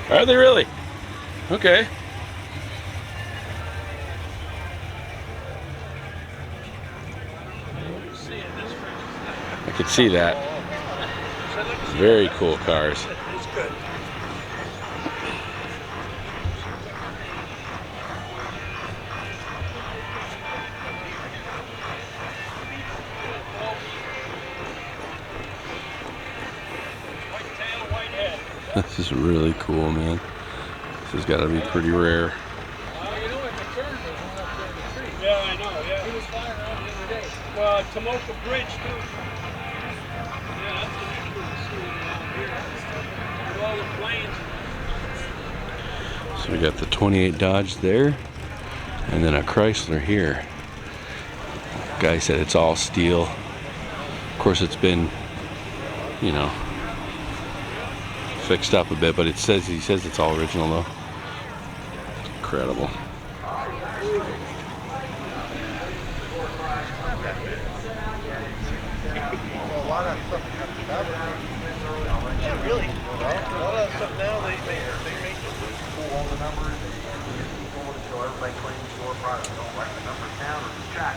Are they really? Okay. I could see that. Very cool cars. This is really cool, man. This has got to be pretty rare. Yeah, I know, yeah. He was flying around the other day. Well, Tomoka Bridge, too. Yeah, that's interesting around here. With all the planes. So we got the 28 Dodge there, and then a Chrysler here. Guy said it's all steel. Of course, it's been, you know, fixed up a bit, but he says it's all original though. Incredible. Yeah, really. A lot of stuff now they make pull all the numbers and forward it so everybody claims your product. Don't write the numbers down or the track.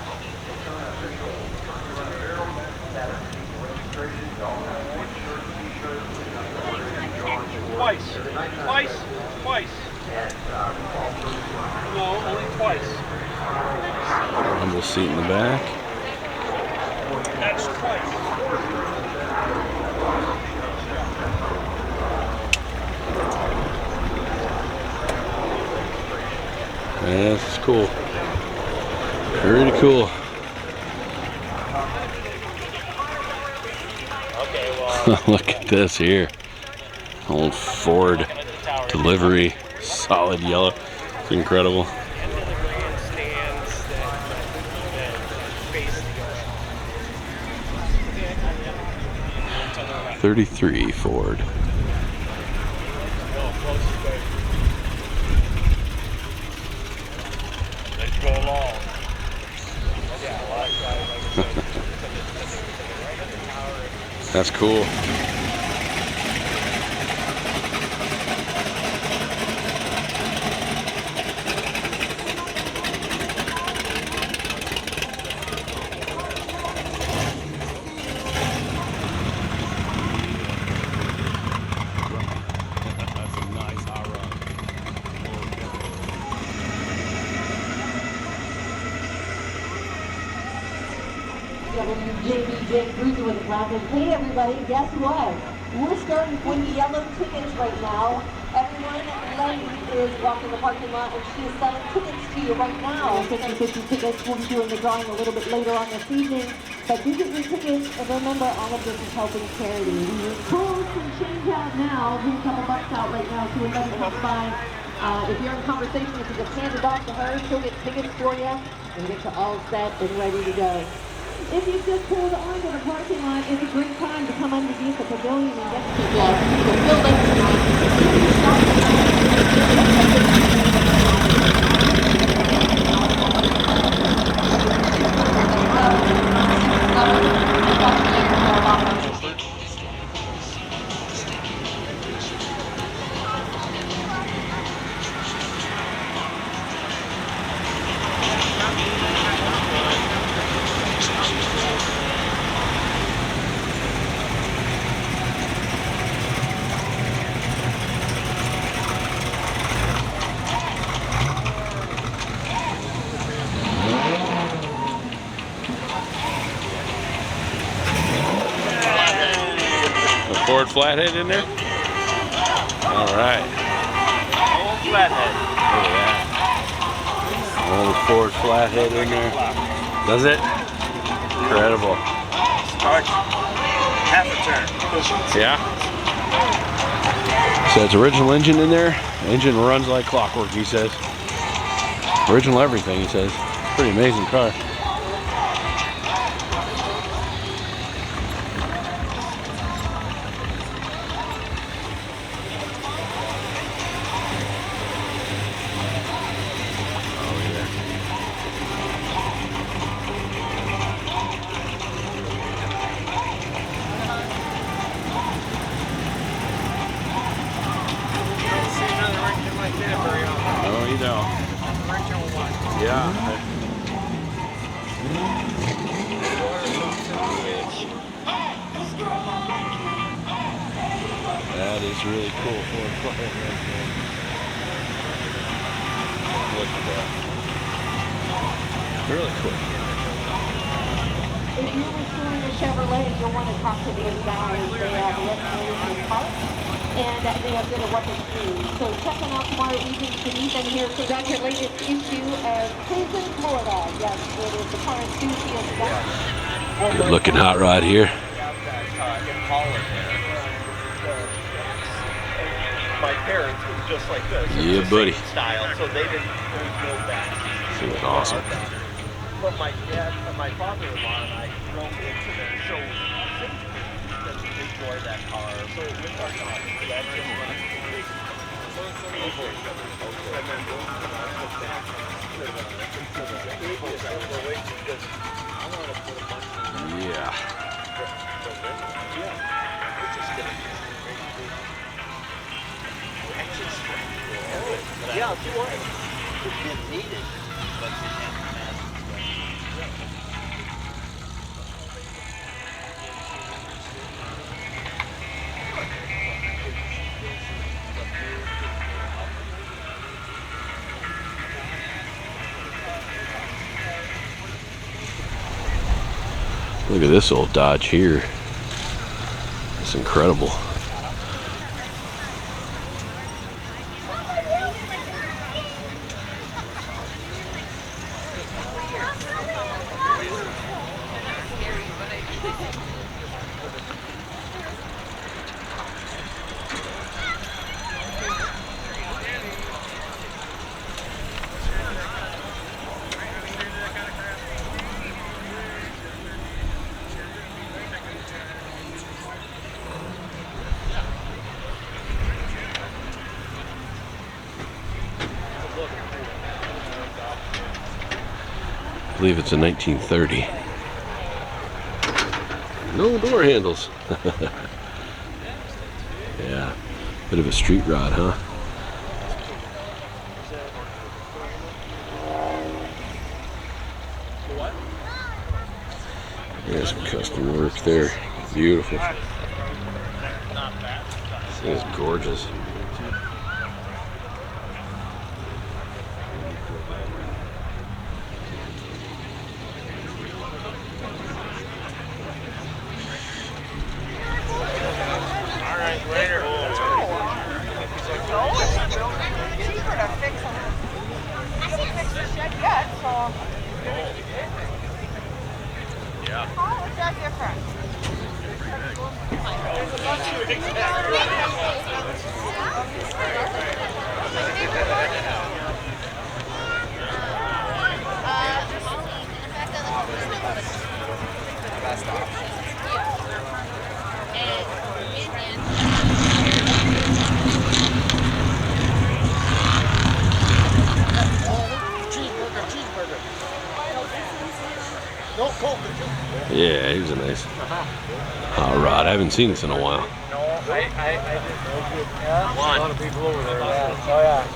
Twice. No, only twice. Rumble seat in the back. That's twice. Yeah, this is cool. Pretty cool. Look at this here. Old Ford delivery, solid yellow. It's incredible. 33 Ford. Let's go along. That's cool. Hey everybody, guess what? We're starting with the yellow tickets right now. Everyone, Lenny is walking the parking lot and she is selling tickets to you right now. 50-50 tickets. We'll be doing the drawing a little bit later on this evening. But do get your tickets, and remember, all of this is helping charity. Pull some change out now. Bring a couple bucks out right now to whoever comes by. If you're in conversation, if you just hand it off to her, she'll get tickets for you and get you all set and ready to go. If you just pulled onto the parking lot, it's a great time to come underneath the pavilion and get to the Ford flathead in there? Alright. Old flathead. Look at that. Old Ford flathead in there. Does it? Incredible. Starts half a turn. Yeah. So it's original engine in there. Engine runs like clockwork, he says. Original everything, he says. Pretty amazing car. Oh, you know. Yeah. That is really cool. Look at that. Really cool. If you're restoring a Chevrolet, you'll want to talk to these guys. They have restoration parts, and they have good weapons too. So check them out tomorrow evening. Ethan here. So that's your latest issue of Plymouth, Florida. Yes, it is the car enthusiast. Good looking hot rod here. My parents was just like this. Yeah, buddy. Style, so they didn't go back. She was awesome. But my dad, my father-in-law and I drove into there, so that we enjoy that car. So with our car, that just went and then back to the I want to put a bunch of Yeah. Yeah, if you want it. It's needed, but you have to mask Look at this old Dodge here. It's incredible. I believe it's a 1930. No door handles. Yeah, bit of a street rod, huh? There's some custom work there. Beautiful. This thing is gorgeous. Yeah, he was a nice hot rod. I haven't seen this in a while. I did. Yeah, a lot of people over there. Yeah. Oh, yeah.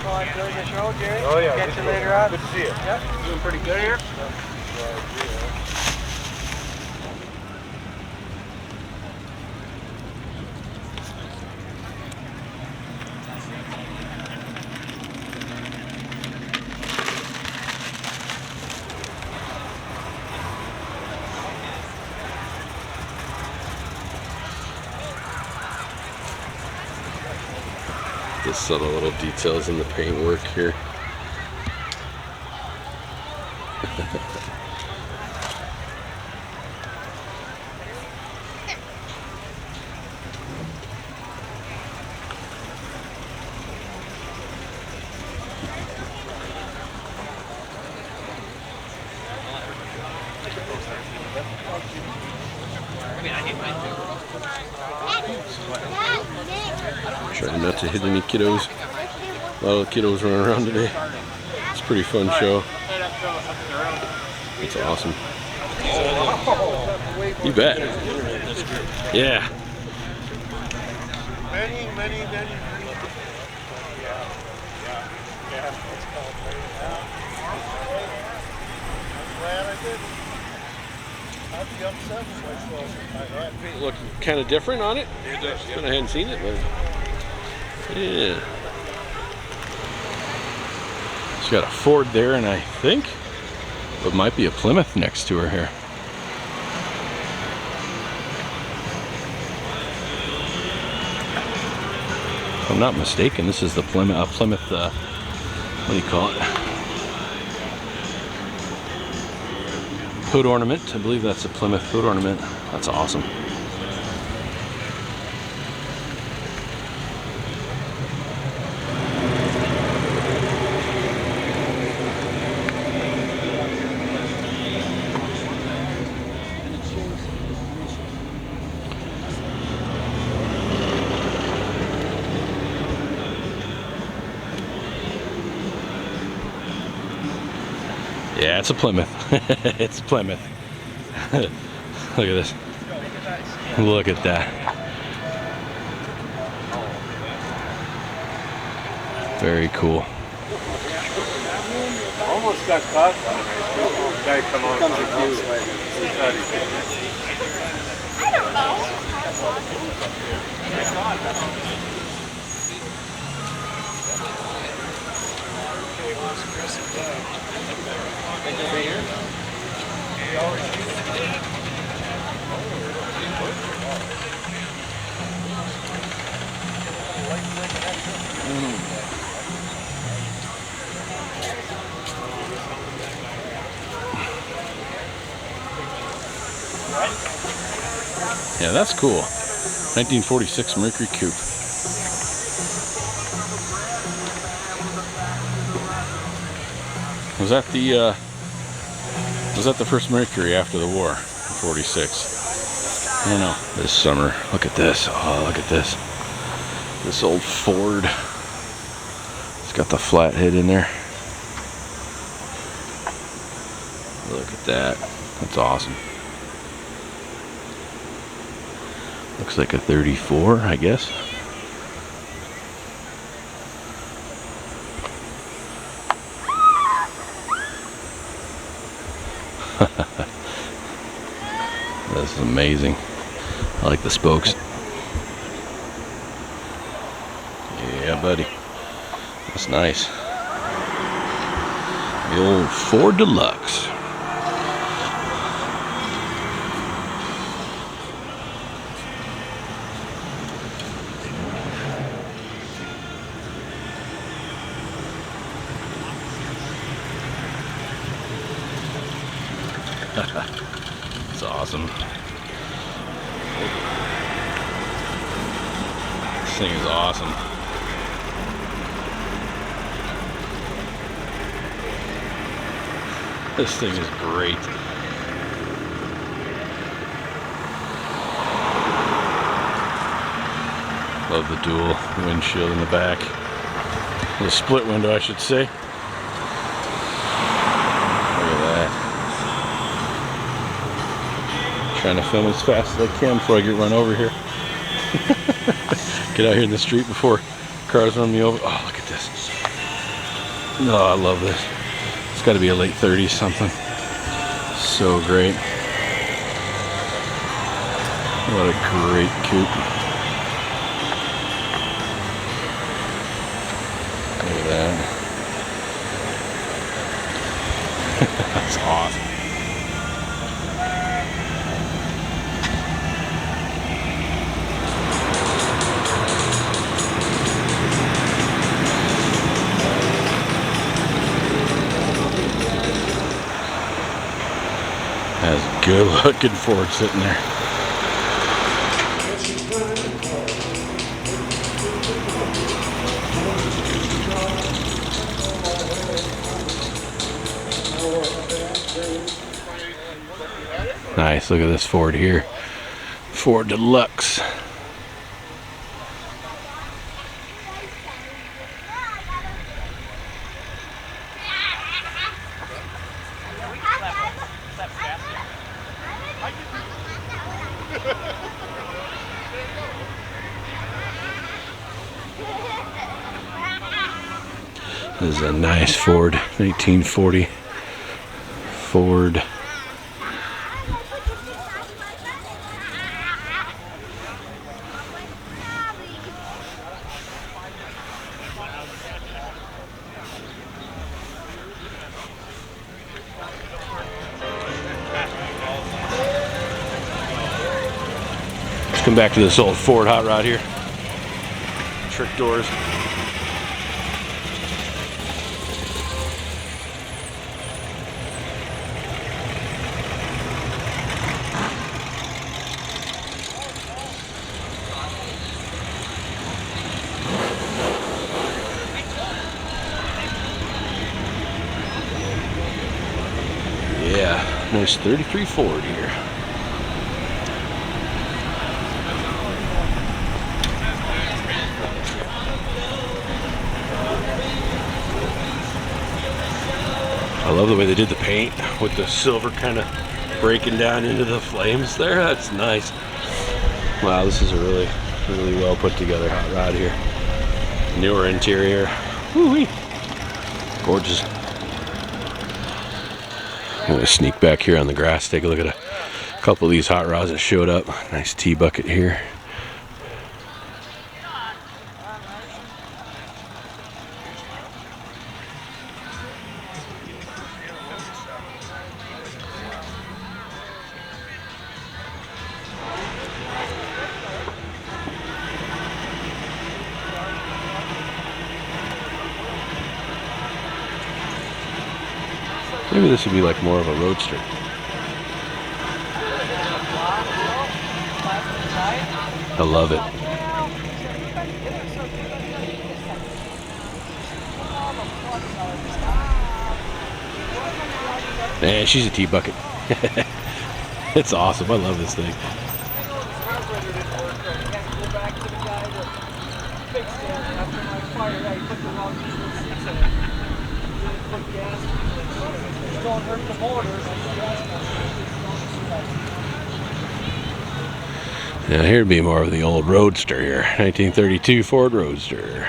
Come on, enjoy the show, Jerry. Oh, yeah. Catch you later on. Good to see you. Yep. Doing pretty good here? The subtle little details in the paintwork here. Trying not to hit any kiddos. A lot of kiddos running around today. It's a pretty fun show. It's awesome. You bet. Yeah. Many. Look kind of different on it. I hadn't seen it, but yeah. She's got a Ford there, and I think it might be a Plymouth next to her here. If I'm not mistaken, this is the Plymouth, what do you call it? Hood ornament. I believe that's a Plymouth hood ornament. That's awesome. Yeah, it's a Plymouth. It's Plymouth. Look at this. Look at that. Very cool. Almost got caught. Guy come on. I don't know. Yeah, that's cool. 1946 Mercury Coupe. Was that the first Mercury after the war? 46. I don't know. This summer. Look at this. Oh, look at this. This old Ford. It's got the flat head in there. Look at that. That's awesome. Looks like a 34, I guess. This is amazing. I like the spokes. Yeah, buddy. That's nice. The old Ford Deluxe. It's awesome. This thing is awesome. This thing is great. Love the dual windshield in the back. The split window, I should say. Look at that. Trying to film as fast as I can before I get run over here. Get out here in the street before cars run me over. Oh, look at this. Oh, I love this. It's got to be a late 30s something. So great. What a great coupe. Look at that. That's awesome. That's a good looking Ford sitting there. Nice, look at this Ford here. Ford Deluxe. This is a nice Ford, 1940 Ford. Let's come back to this old Ford hot rod here. Trick doors. Yeah, nice 33 Ford here. I love the way they did the paint with the silver kind of breaking down into the flames there. That's nice. Wow, this is a really well put together hot rod here. Newer interior. Woo-wee. Gorgeous. I'm gonna sneak back here on the grass, take a look at a couple of these hot rods that showed up. Nice tea bucket here. Maybe this would be like more of a roadster. I love it. Man, she's a tea bucket. It's awesome. I love this thing. Don't hurt the motor. Now here'd be more of the old Roadster here. 1932 Ford Roadster.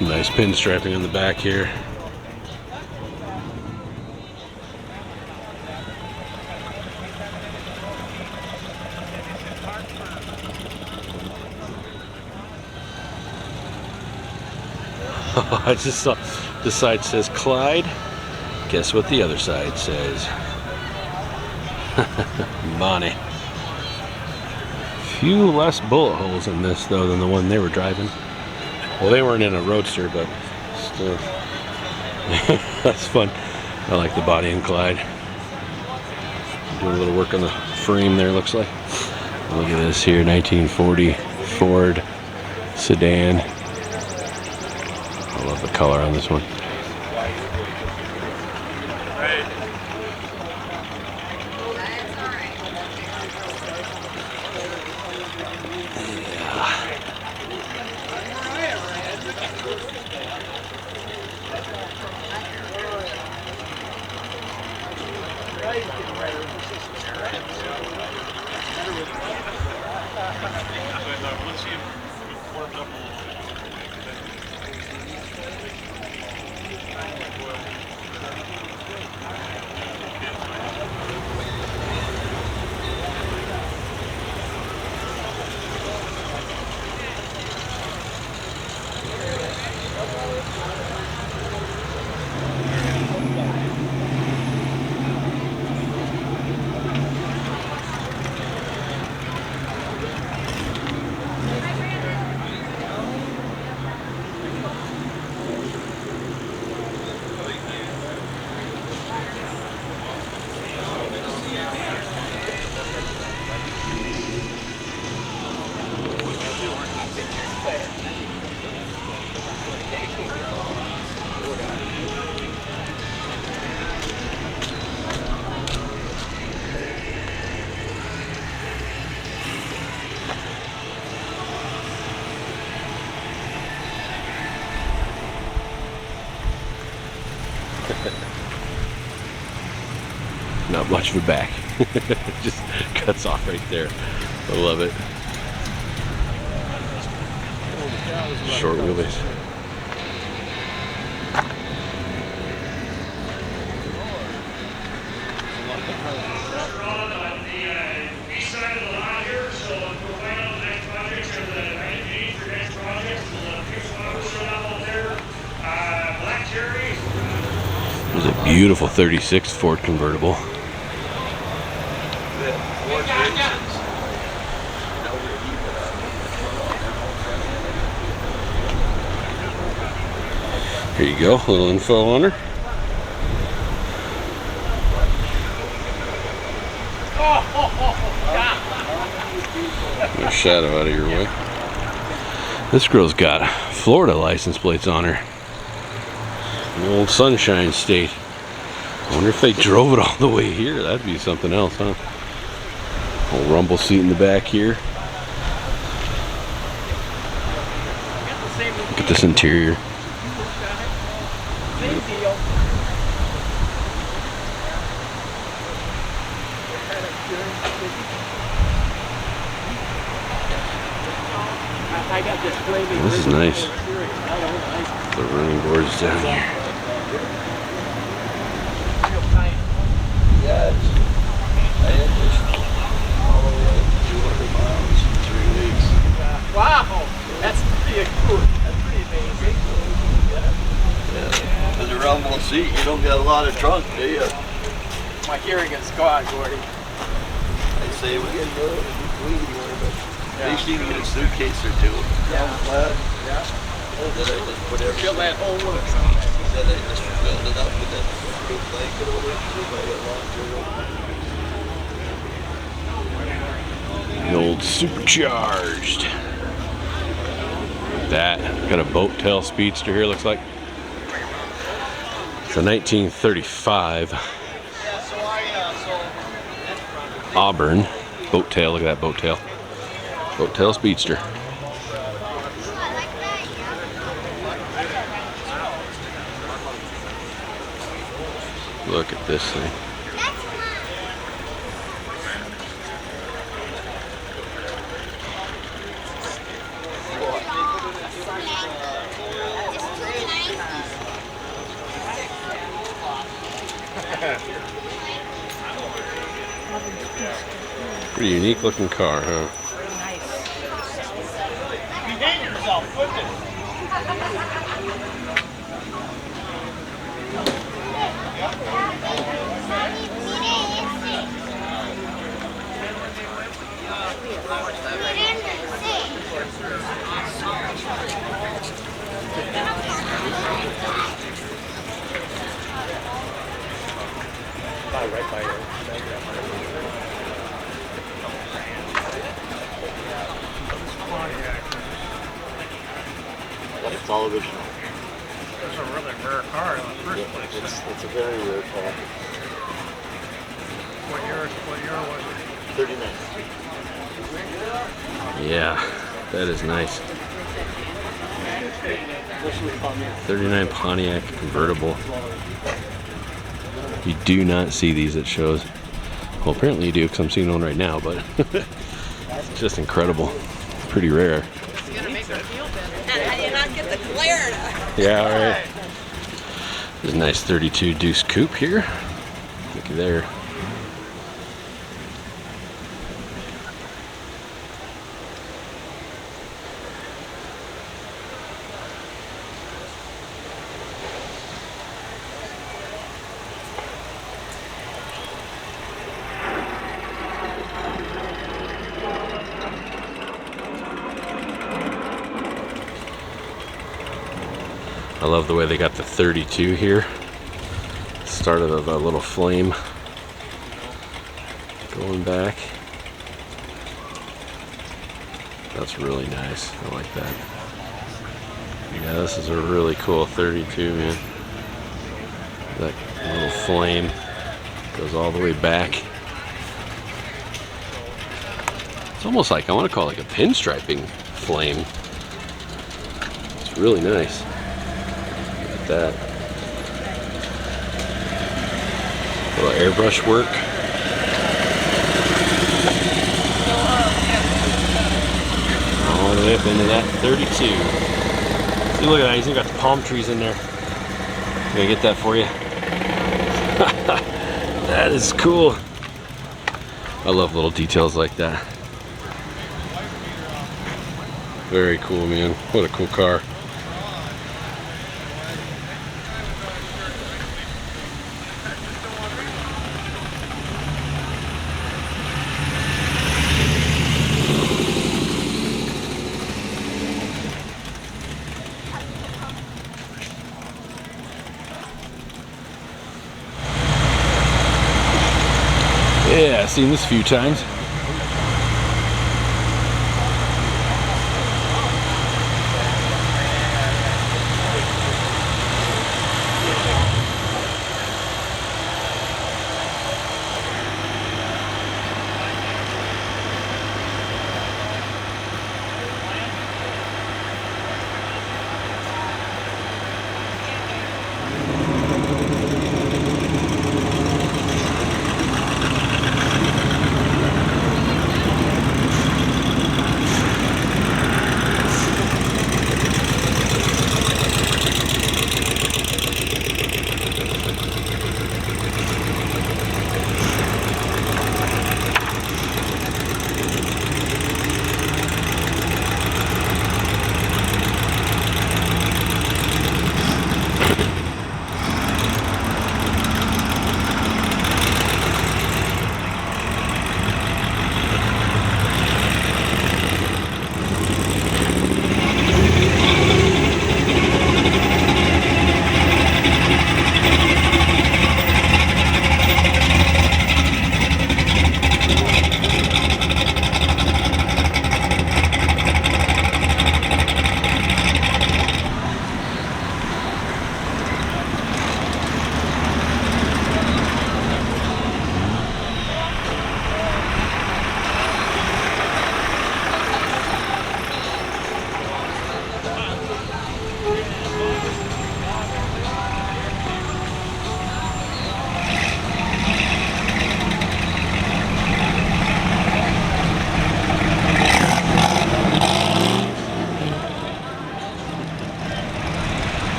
Nice pinstriping in the back here. I just saw this side says Clyde. Guess what the other side says? Bonnie. Few less bullet holes in this though than the one they were driving. Well, they weren't in a Roadster, but still. That's fun. I like the Bonnie and Clyde. Doing a little work on the frame there, looks like. Look at this here, 1940 Ford sedan. I love the color on this one. Not much of a back. Just cuts off right there. I love it. Short wheelbase. There's a beautiful 36 Ford convertible. Here you go, a little info on her. Get a shadow out of your way. This girl's got Florida license plates on her. An old Sunshine State. I wonder if they drove it all the way here. That'd be something else, huh? Old rumble seat in the back here. Look at this interior. This is nice. The running boards down here. Wow, that's pretty cool. That's pretty amazing. Yeah. With a rumble seat, you don't get a lot of trunk, do you? My hearing is gone, Gordy. I say we can do it. At least you can get a suitcase or two. Yeah. Flat. Yeah. Then I just put everything. Fill that hole with Then I just filled it up with that big blanket over it. So I got laundry over. The old supercharged. That got a boat tail speedster here, looks like. It's a 1935 Auburn boat tail. Look at that boat tail. Boat tail speedster. Look at this thing. Pretty unique looking car, huh? Behave yourself, goodness. Right by you. It's all original. It's a really rare car in the first place. It's a very rare car. What year was it? 39. Yeah, that is nice. 39 Pontiac convertible. You do not see these at shows. Well, apparently you do, because I'm seeing one right now, but it's just incredible. Pretty rare. It's gonna make her feel better. How do you not get the glare? Yeah, all right. There's a nice 32 Deuce coupe here. Looky there. I love the way they got the 32 here. Started with a little flame going back. That's really nice. I like that. Yeah, this is a really cool 32, man. That little flame goes all the way back. It's almost like, I want to call it like a pinstriping flame. It's really nice. Look at that. A little airbrush work. All the way up into that 32. See, look at that, he's even got the palm trees in there. I'm gonna get that for you. That is cool. I love little details like that. Very cool, man. What a cool car. Yeah, I've seen this a few times.